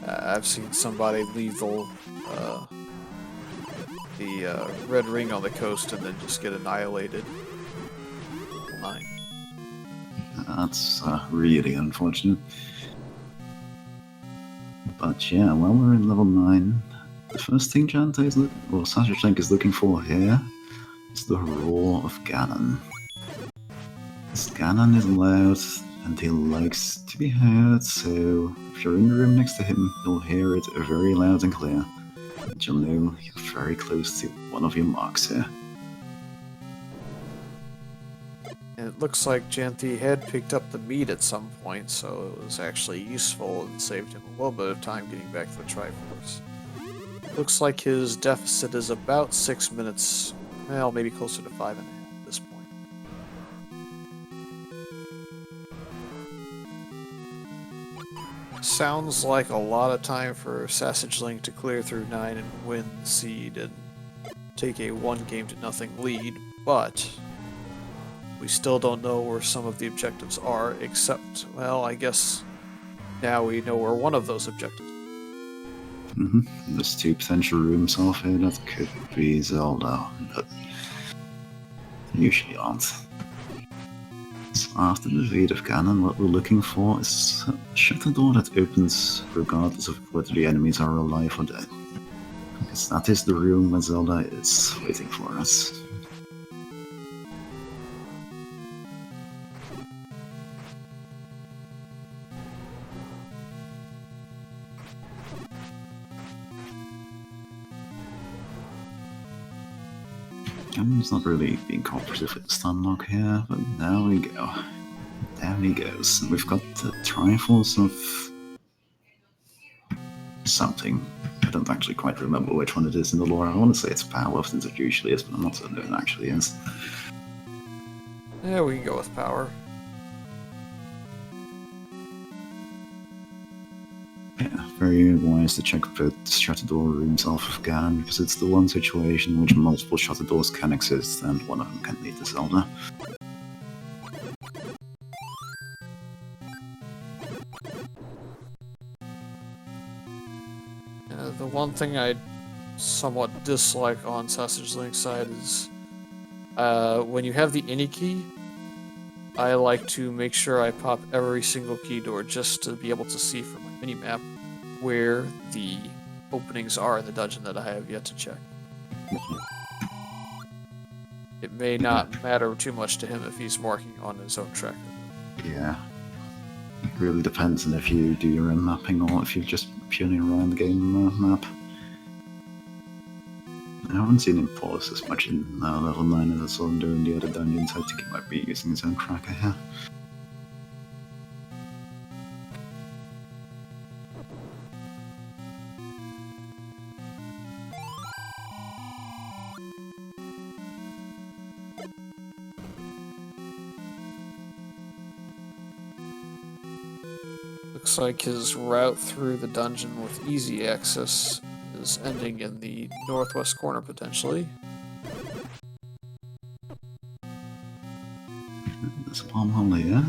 I've seen somebody leave the red ring on the coast and then just get annihilated. 9. That's really unfortunate. But yeah, while we're in level 9, the first thing Janthe is SassageLink is looking for here is the roar of Ganon. This Ganon is loud and he likes to be heard, so if you're in the room next to him, you'll hear it very loud and clear. And you'll know you're very close to one of your marks here. And it looks like Janthe had picked up the meat at some point, so it was actually useful and saved him a little bit of time getting back to the Triforce. Looks like his deficit is about 6 minutes, well, maybe closer to 5.5 at this point. Sounds like a lot of time for SassageLink to clear through 9 and win the seed and take a 1-game-to-0 lead, but we still don't know where some of the objectives are, except, well, I guess now we know where one of those objectives is. There's 2 potential rooms off here that could be Zelda, but usually aren't. So after the defeat of Ganon, what we're looking for is a shutter door that opens regardless of whether the enemies are alive or dead. Because that is the room where Zelda is waiting for us. Ganon's not really being cooperative with the stun lock here, but there we go. There he goes. And we've got the Triforce of something. I don't actually quite remember which one it is in the lore. I want to say it's Power, since it usually is, but I'm not certain it actually is. Yeah, we can go with Power. Yeah, very wise to check both the shutter door rooms off of Ganon, because it's the one situation in which multiple shutter doors can exist, and one of them can lead to Zelda. The one thing I somewhat dislike on SassageLink's side is when you have the any key, I like to make sure I pop every single key door just to be able to see from my minimap where the openings are in the dungeon that I have yet to check. It may not matter too much to him if he's marking on his own tracker. Yeah. It really depends on if you do your own mapping or if you're just purely around the game map. I haven't seen him pause as much in level 9 as I saw him doing the other dungeons. I think he might be using his own tracker here. Looks like his route through the dungeon with easy access is ending in the northwest corner, potentially. There's a bomb hole here.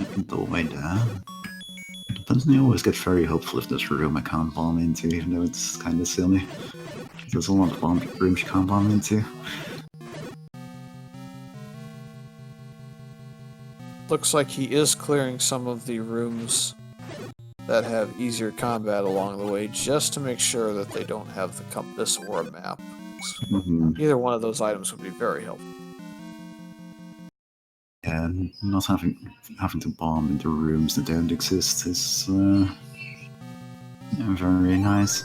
Open doorway there. Doesn't he always get very hopeful if there's a room I can't bomb into, even though it's kind of silly? There's a lot of rooms you can't bomb into. Looks like he is clearing some of the rooms that have easier combat along the way, just to make sure that they don't have the compass or a map. Either one of those items would be very helpful. Yeah, not having to bomb into rooms that don't exist is very nice.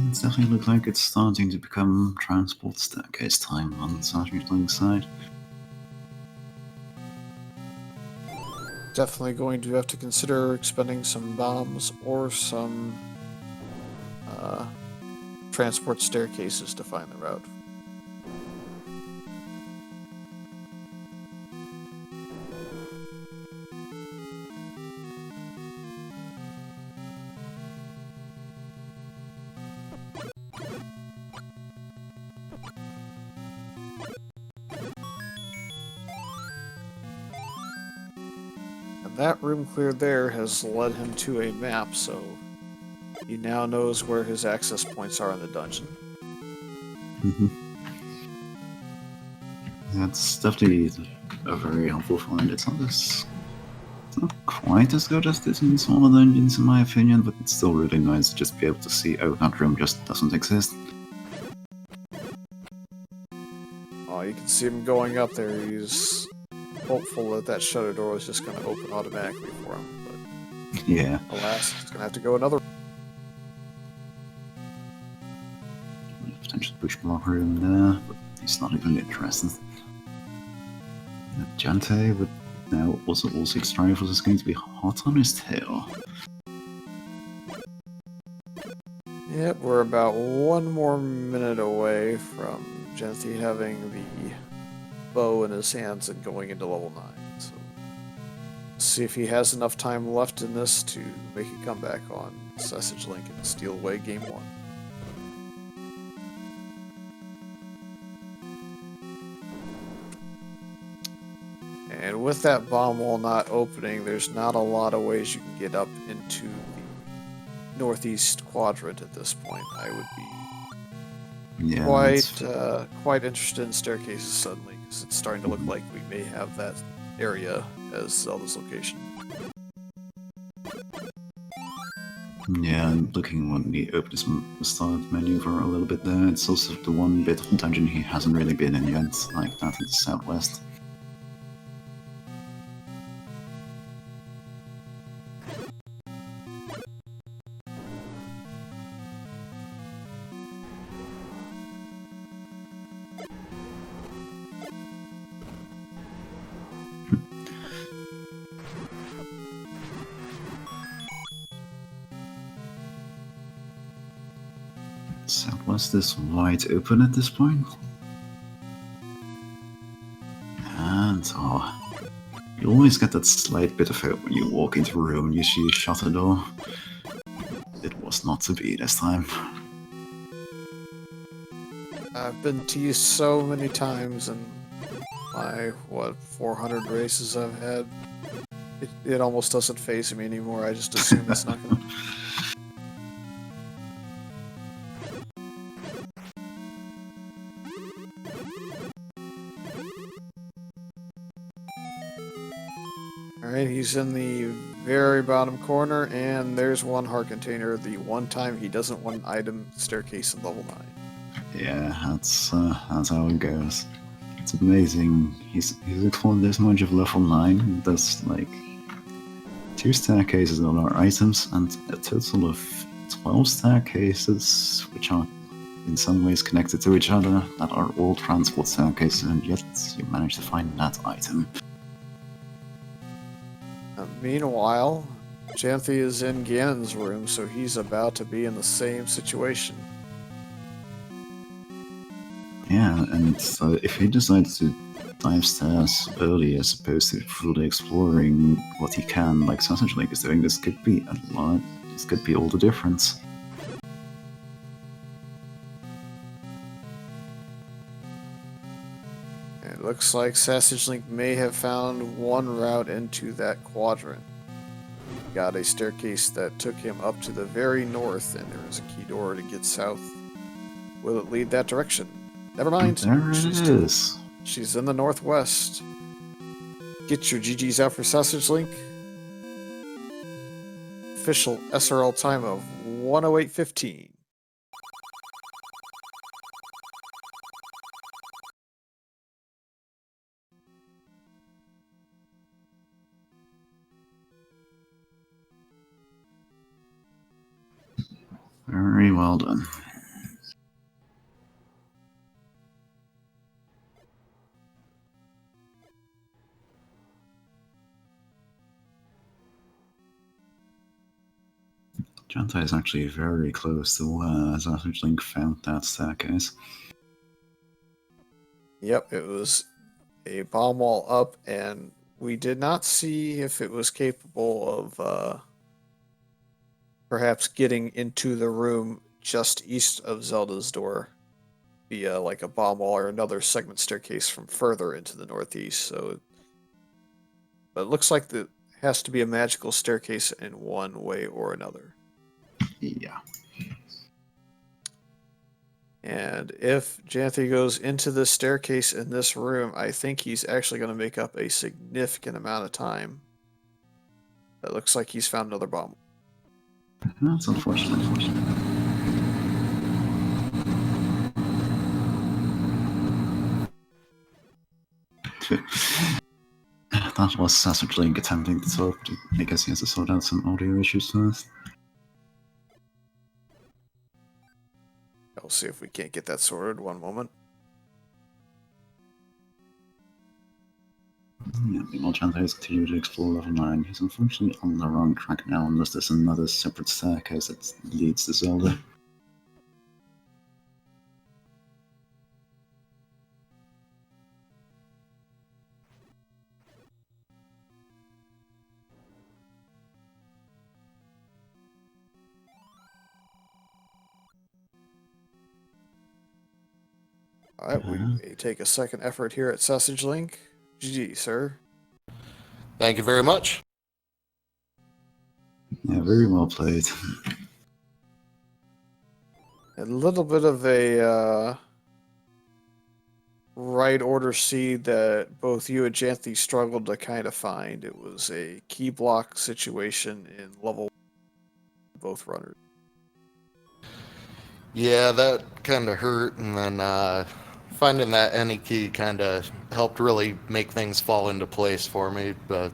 It definitely looks like it's starting to become transport staircase time on SassageLink's side. Definitely going to have to consider expending some bombs or some transport staircases to find the route. That room cleared there has led him to a map, so he now knows where his access points are in the dungeon. That's definitely a very helpful find. It's not quite as good as this in smaller dungeons in my opinion, but it's still really nice to just be able to see, oh, that room just doesn't exist. Oh, you can see him going up there. He's hopeful that that shutter door is just going to open automatically for him, but yeah, alas, he's going to have to go another. potential push block room there, but he's not even interested. Janthe, but now also all 6 rifles is going to be hot on his tail. Yep, we're about 1 more minute away from Janthe having the bow in his hands and going into level 9. So, see if he has enough time left in this to make a comeback on SassageLink and steal away game 1. And with that bomb wall not opening, there's not a lot of ways you can get up into the northeast quadrant at this point. I would be quite interested in staircases suddenly, because it's starting to look like we may have that area as Zelda's location. Yeah, and looking when he opened his start menu for a little bit there, it's also the one bit of dungeon he hasn't really been in yet, like that in the southwest. Southwest is wide open at this point. And you always get that slight bit of hope when you walk into a room and you see a shutter door. It was not to be this time. I've been teased so many times in my, 400 races I've had. It almost doesn't faze me anymore, I just assume it's not gonna... Alright, he's in the very bottom corner, and there's one heart container, the one time he doesn't want an item staircase in level 9. Yeah, that's how it goes. It's amazing. He's explored this much of level 9. There's like 2 staircases that are items, and a total of 12 staircases, which are in some ways connected to each other, that are all transport staircases, and yet you manage to find that item. Meanwhile, Janthe is in Ganon's room, so he's about to be in the same situation. Yeah, and if he decides to dive stairs early as opposed to fully exploring what he can, like SassageLink is doing, this could be a lot. This could be all the difference. It looks like SassageLink may have found one route into that quadrant. He got a staircase that took him up to the very north, and there is a key door to get south. Will it lead that direction? Never mind. There it is. She's in the northwest. Get your GGs out for SassageLink. Official SRL time of 108.15. Very well done. Janthe is actually very close to where SassageLink found that staircase. Yep, it was a bomb wall up, and we did not see if it was capable of perhaps getting into the room just east of Zelda's door via like a bomb wall or another segment staircase from further into the northeast. So, but it looks like it has to be a magical staircase in one way or another. Yeah. And if Janthe goes into this staircase in this room, I think he's actually going to make up a significant amount of time. It looks like he's found another bomb. That's unfortunate. That was SassageLink attempting to talk. I guess he has to sort out some audio issues first. We'll see if we can't get that sorted. One moment. Yeah, meanwhile, Janthe has continued to explore level 9. He's unfortunately on the wrong track now, unless there's another separate staircase that leads to Zelda. Alright, we may take a second effort here at SassageLink. GG, sir. Thank you very much. Yeah, very well played. A little bit of a right order seed that both you and Janthe struggled to kind of find. It was a key block situation in level both runners. Yeah, that kind of hurt, and then finding that any key kind of helped really make things fall into place for me, but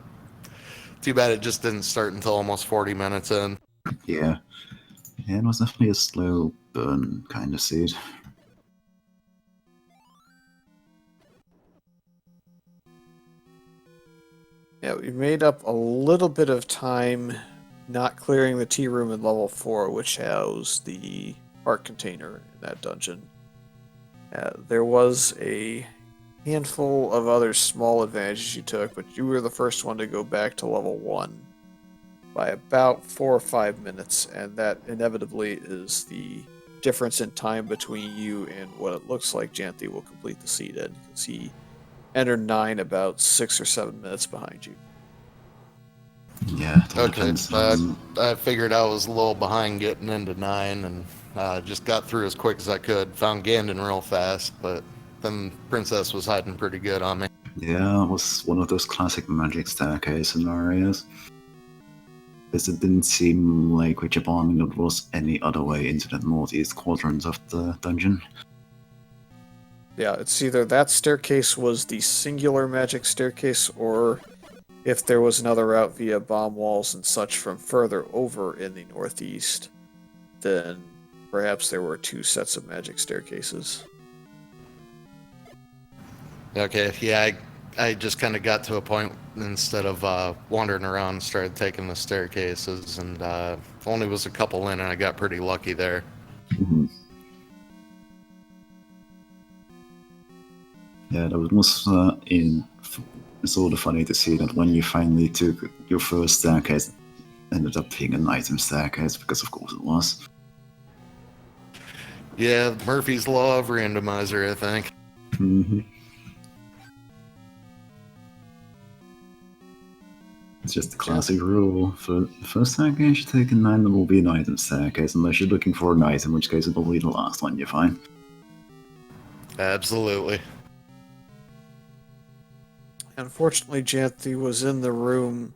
too bad it just didn't start until almost 40 minutes in. Yeah. Yeah, it was definitely a slow burn kind of seed. Yeah, we made up a little bit of time not clearing the tea room in level 4, which housed the art container in that dungeon. There was a handful of other small advantages you took, but you were the first one to go back to level 1 by about 4 or 5 minutes, and that inevitably is the difference in time between you and what it looks like Janthe will complete the seed in, because he entered 9 about 6 or 7 minutes behind you. Yeah, that Okay, depends on... I figured I was a little behind getting into 9, and just got through as quick as I could. Found Gandon real fast, but then Princess was hiding pretty good on me. Yeah, it was one of those classic magic staircase scenarios. Because it didn't seem like with your bombing there was any other way into the northeast quadrant of the dungeon. Yeah, it's either that staircase was the singular magic staircase, or if there was another route via bomb walls and such from further over in the northeast, then perhaps there were 2 sets of magic staircases. Okay, yeah, I just kind of got to a point, instead of wandering around, started taking the staircases, and only was a couple in, and I got pretty lucky there. Mhm. Yeah, that was sort of funny to see that when you finally took your first staircase, it ended up being an item staircase, because of course it was. Yeah, Murphy's Law of Randomizer, I think. Mm-hmm. It's just a classic rule. For the first staircase you take a 9, it will be an item staircase, unless you're looking for an item, in which case it will be the last one you find. Absolutely. Unfortunately, Janthe was in the room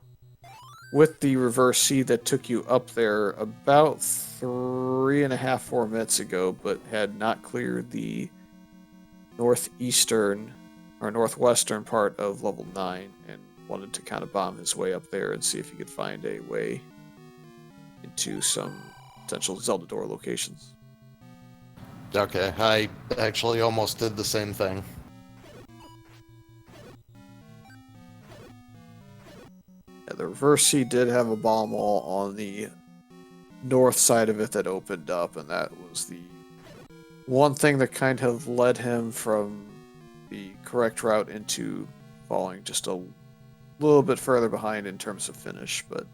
with the reverse seed that took you up there about 3.5, 4 minutes ago, but had not cleared the northeastern or northwestern part of level 9 and wanted to kind of bomb his way up there and see if he could find a way into some potential Zelda door locations. Okay, I actually almost did the same thing. Yeah, the reverse seed did have a bomb wall on the north side of it that opened up, and that was the one thing that kind of led him from the correct route into falling just a little bit further behind in terms of finish. But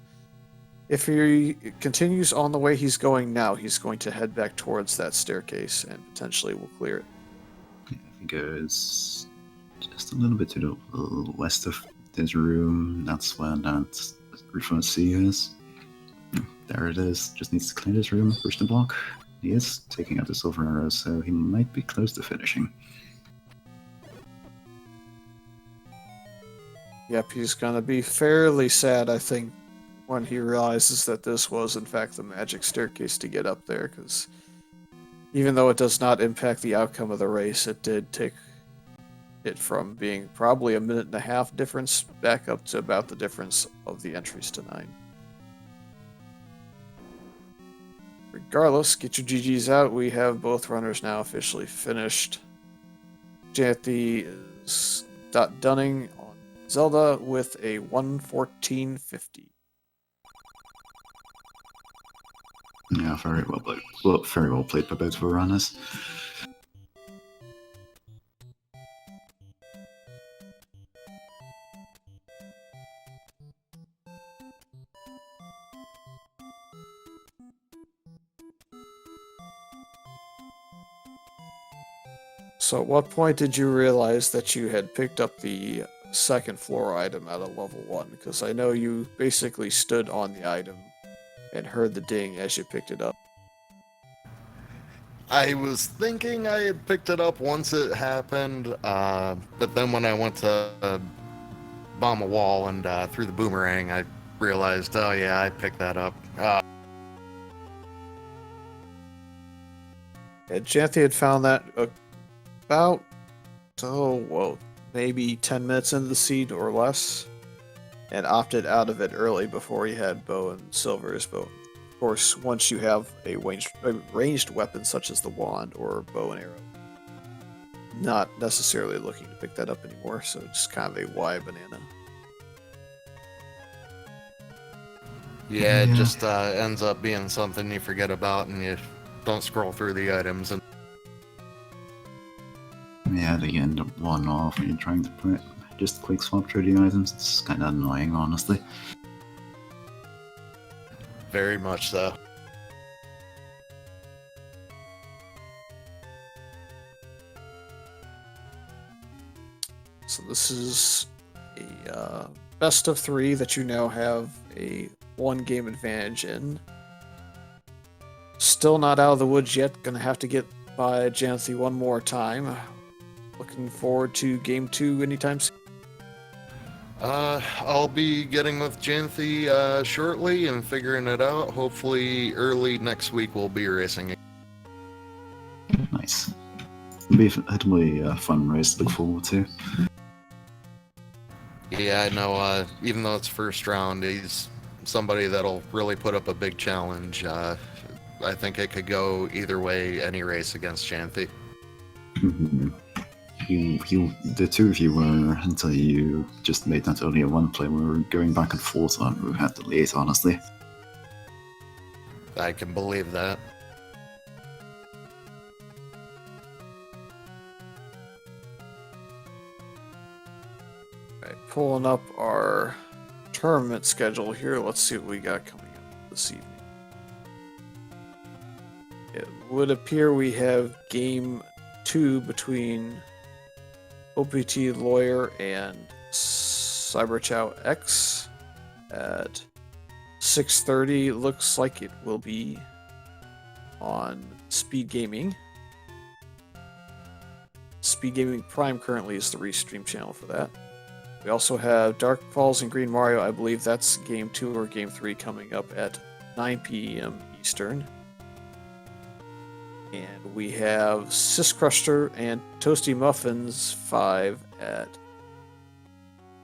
if he continues on the way he's going now, he's going to head back towards that staircase and potentially will clear it. Yeah, if he goes just a little bit to the west of this room, that's where that reverse C is. There it is. Just needs to clear this room, push the block. He is taking out the silver arrow, so he might be close to finishing. Yep, he's going to be fairly sad, I think, when he realizes that this was, in fact, the magic staircase to get up there, because even though it does not impact the outcome of the race, it did take it from being probably 1.5 minute difference back up to about the difference of the entries to 9. Regardless, get your GGs out. We have both runners now officially finished. Janthe is Dunning on Zelda with a 114.50. Yeah, very well played. Well, very well played by both of our runners. So at what point did you realize that you had picked up the second floor item at a level 1? Because I know you basically stood on the item and heard the ding as you picked it up. I was thinking I had picked it up once it happened, but then when I went to bomb a wall and threw the boomerang, I realized, oh yeah, I picked that up. Janthe had found that about, maybe 10 minutes into the seed or less, and opted out of it early before he had bow and silver's bow. Of course, once you have a ranged weapon such as the wand or bow and arrow, not necessarily looking to pick that up anymore, so it's kind of a why banana. Yeah, it just ends up being something you forget about and you don't scroll through the items. And Yeah, they end up one off when you're trying to just quick swap through the items. It's kind of annoying, honestly. very much so. So this is a best of 3 that you now have a 1-game advantage in. Still not out of the woods yet. Gonna have to get by Janthe one more time. Looking forward to game 2 anytime soon. I'll be getting with Janthe shortly and figuring it out. Hopefully early next week we'll be racing. Nice. It'll be a fun race to look forward to. Yeah, I know, even though it's first round, he's somebody that'll really put up a big challenge. I think it could go either way, any race against Janthe. The two of you were, until you just made that only a one play, we were going back and forth on who had the lead, honestly. I can believe that. Alright, pulling up our tournament schedule here. Let's see what we got coming up this evening. It would appear we have game 2 between OPT Lawyer and Cyberchow X at 6:30. Looks like it will be on Speed Gaming. Speed Gaming Prime currently is the restream channel for that. We also have Dark Falls and Green Mario. I believe that's game 2 or game 3 coming up at 9 p.m. Eastern. And we have Sis Crusher and Toasty Muffins 5 at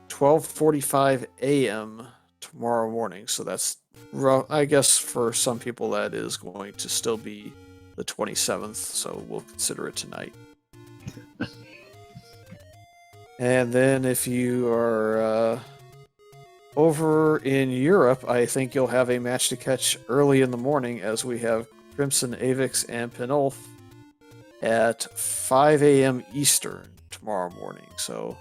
12:45 a.m. tomorrow morning. So that's rough. I guess for some people that is going to still be the 27th, so we'll consider it tonight. And then if you are over in Europe, I think you'll have a match to catch early in the morning as we have Crimson Avix and Pinolf at 5 a.m. Eastern tomorrow morning. So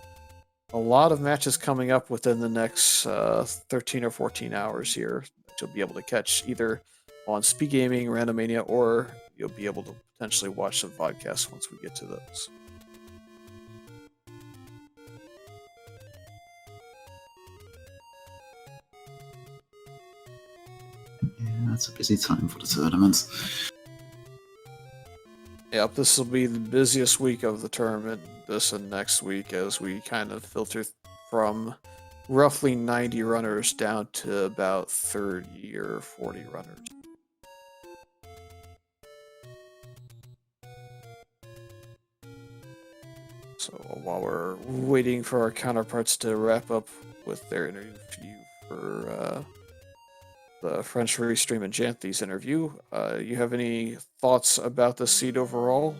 a lot of matches coming up within the next 13 or 14 hours here that you'll be able to catch either on Speed Gaming, Randomania, or you'll be able to potentially watch some podcasts once we get to those. Yeah, it's a busy time for the tournaments. Yep, this will be the busiest week of the tournament, this and next week, as we kind of filter from roughly 90 runners down to about 30 or 40 runners. So while we're waiting for our counterparts to wrap up with their interview for the French Restream and Janthe's interview. You have any thoughts about the seed overall?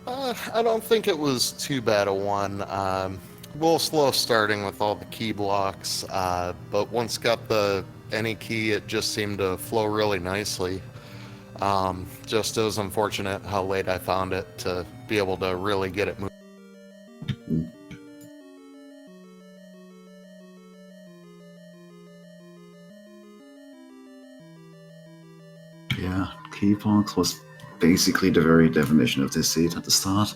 I don't think it was too bad a one. A little slow starting with all the key blocks, but once got the any key, it just seemed to flow really nicely. Just it was unfortunate how late I found it to be able to really get it moving. Yeah, keybox was basically the very definition of this seed at the start.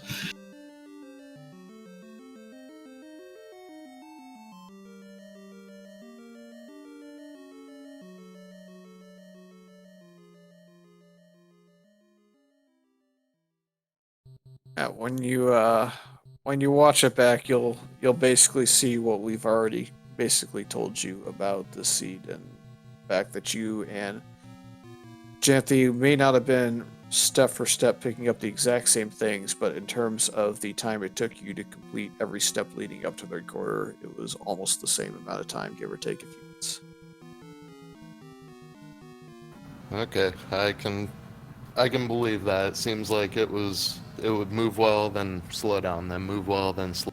Yeah, when you watch it back, you'll basically see what we've already basically told you about the seed, and the fact that you and Janthe may not have been step for step picking up the exact same things, but in terms of the time it took you to complete every step leading up to the recorder, it was almost the same amount of time, give or take a few minutes. Okay, I can believe that. It seems like it would move well, then slow down, then move well, then slow.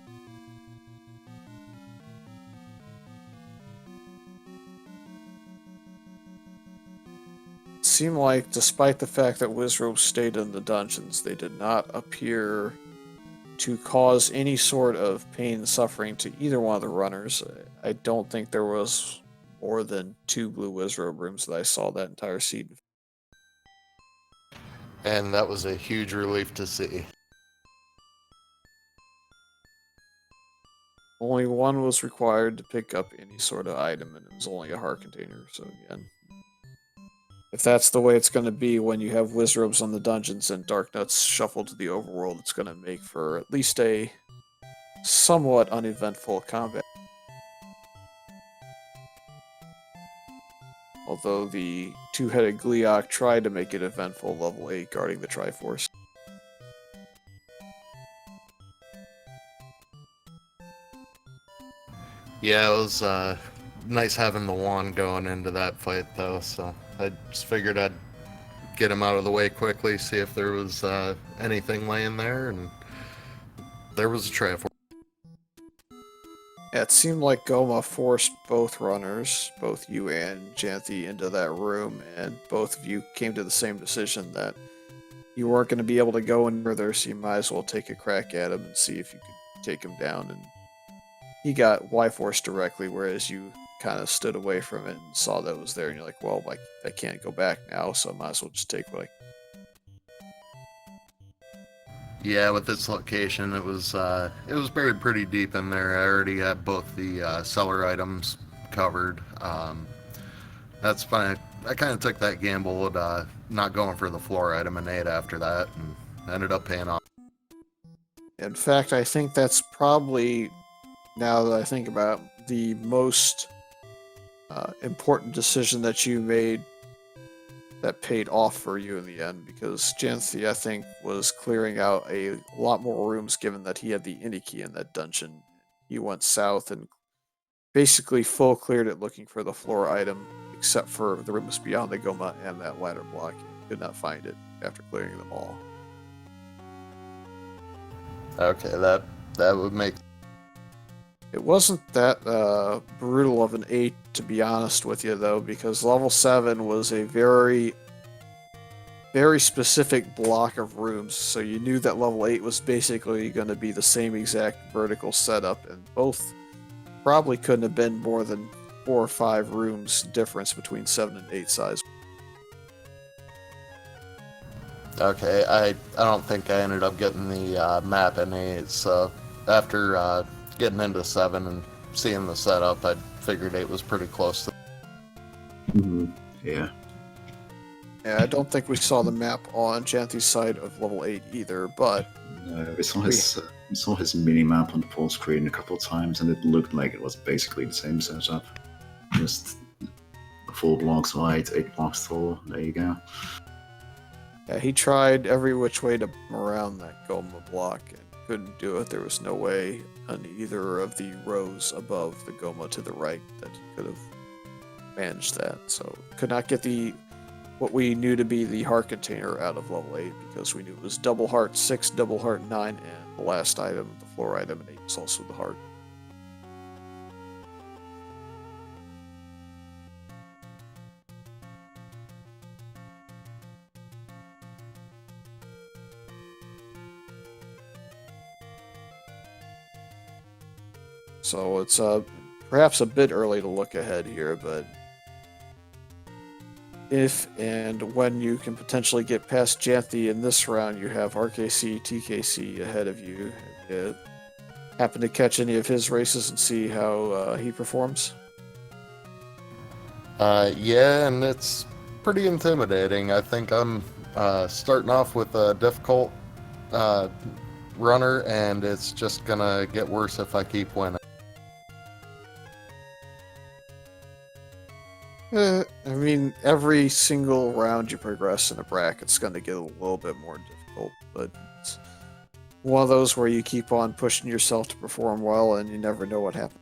It seemed like, despite the fact that Wizrobe stayed in the dungeons, they did not appear to cause any sort of pain and suffering to either one of the runners. I don't think there was more than 2 blue Wizrobe rooms that I saw that entire seed. And that was a huge relief to see. Only one was required to pick up any sort of item, and it was only a heart container. So again, if that's the way it's going to be when you have Wizrobes on the dungeons and Dark Nuts shuffled to the overworld, it's going to make for at least a somewhat uneventful combat. Although the two-headed Gleeok tried to make it eventful level 8 guarding the Triforce. Yeah, it was nice having the wand going into that fight, though, so I just figured I'd get him out of the way quickly, see if there was anything laying there, and there was a Triforce. Yeah, it seemed like Goma forced both runners, both you and Janthe, into that room, and both of you came to the same decision that you weren't going to be able to go any further, so you might as well take a crack at him and see if you could take him down. And he got Y-Force directly, whereas you kind of stood away from it and saw that it was there, and you're like, well, like, I can't go back now, so I might as well just take what I. Yeah, with its location, it was buried pretty deep in there. I already had both the cellar items covered. That's fine. I kind of took that gamble at not going for the floor item and 8 after that, and ended up paying off. In fact, I think that's probably, now that I think about it, the most important decision that you made that paid off for you in the end, because Janthe, I think, was clearing out a lot more rooms given that he had the Innie key in that dungeon. He went south and basically full cleared it looking for the floor item, except for the rooms beyond the Goma and that ladder block. He could not find it after clearing them all. Okay, that would make. It wasn't that brutal of an 8, to be honest with you, though, because level 7 was a very, very specific block of rooms, so you knew that level 8 was basically going to be the same exact vertical setup, and both probably couldn't have been more than 4 or 5 rooms difference between 7 and 8 size. Okay, I don't think I ended up getting the map in 8, so after getting into 7 and seeing the setup, I figured 8 was pretty close to. Yeah. Yeah, I don't think we saw the map on Janthe's side of level 8 either, but We saw his mini map on the full screen a couple of times, and it looked like it was basically the same setup. Just 4 blocks wide, 8 blocks tall. There you go. yeah, he tried every which way to come around that Goma block and couldn't do it. There was no way on either of the rows above the Goma to the right that he could have manage that. So could not get what we knew to be the heart container out of level 8 because we knew it was double heart 6, double heart 9, and the last item, the floor item in 8, is also the heart. So it's perhaps a bit early to look ahead here, but if and when you can potentially get past Janthe in this round, you have RKC, TKC ahead of you. Happen to catch any of his races and see how he performs? Yeah, and it's pretty intimidating. I think I'm starting off with a difficult runner, and it's just gonna get worse if I keep winning. I mean, every single round you progress in a bracket's going to get a little bit more difficult, but it's one of those where you keep on pushing yourself to perform well, and you never know what happens.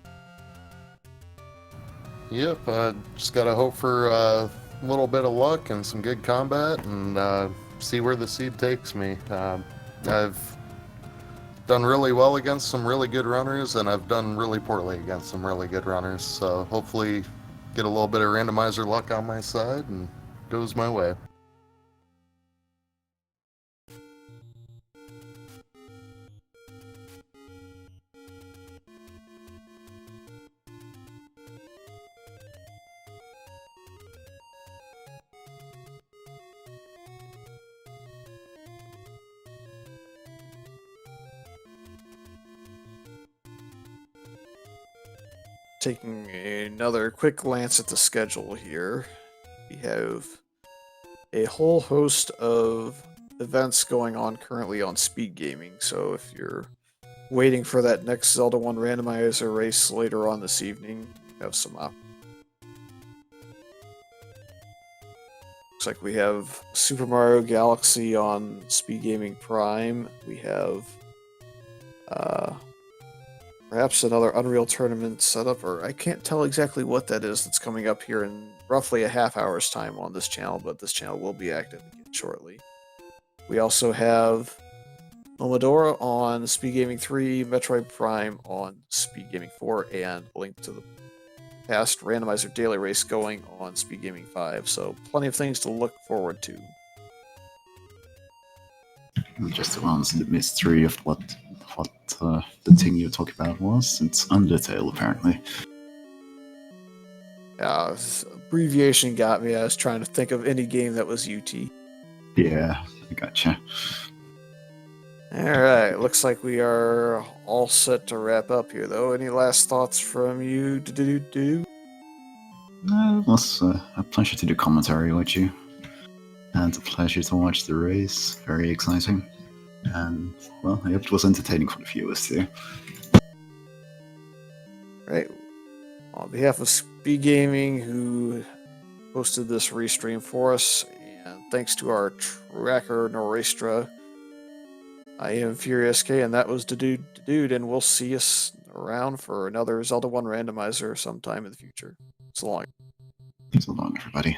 Yep, just gotta hope for a little bit of luck and some good combat, and see where the seed takes me. I've done really well against some really good runners, and I've done really poorly against some really good runners, so hopefully get a little bit of randomizer luck on my side and goes my way. Taking another quick glance at the schedule here, we have a whole host of events going on currently on speed gaming, so if you're waiting for that next Zelda 1 randomizer race later on this evening, you have some options. Looks like we have Super Mario Galaxy on Speed Gaming Prime. We have perhaps another Unreal Tournament setup, or I can't tell exactly what that is that's coming up here in roughly a half hour's time on this channel, but this channel will be active again shortly. We also have Momodora on Speed Gaming 3, Metroid Prime on Speed Gaming 4, and Link to the Past Randomizer Daily Race going on Speed Gaming 5, so plenty of things to look forward to. Just to answer the mystery of what the thing you talk about was, it's Undertale apparently. This abbreviation got me. I was trying to think of any game that was UT. Yeah, I gotcha. Alright, looks like we are all set to wrap up here, though. Any last thoughts from you? It was a pleasure to do commentary with you, and a pleasure to watch the race. Very exciting. And, well, I hope it was entertaining for the viewers too. Right. On behalf of Speed Gaming, who hosted this restream for us, and thanks to our tracker, Noristra, I am FuriousK, and that was Dude, and we'll see us around for another Zelda 1 randomizer sometime in the future. So long. So long, everybody.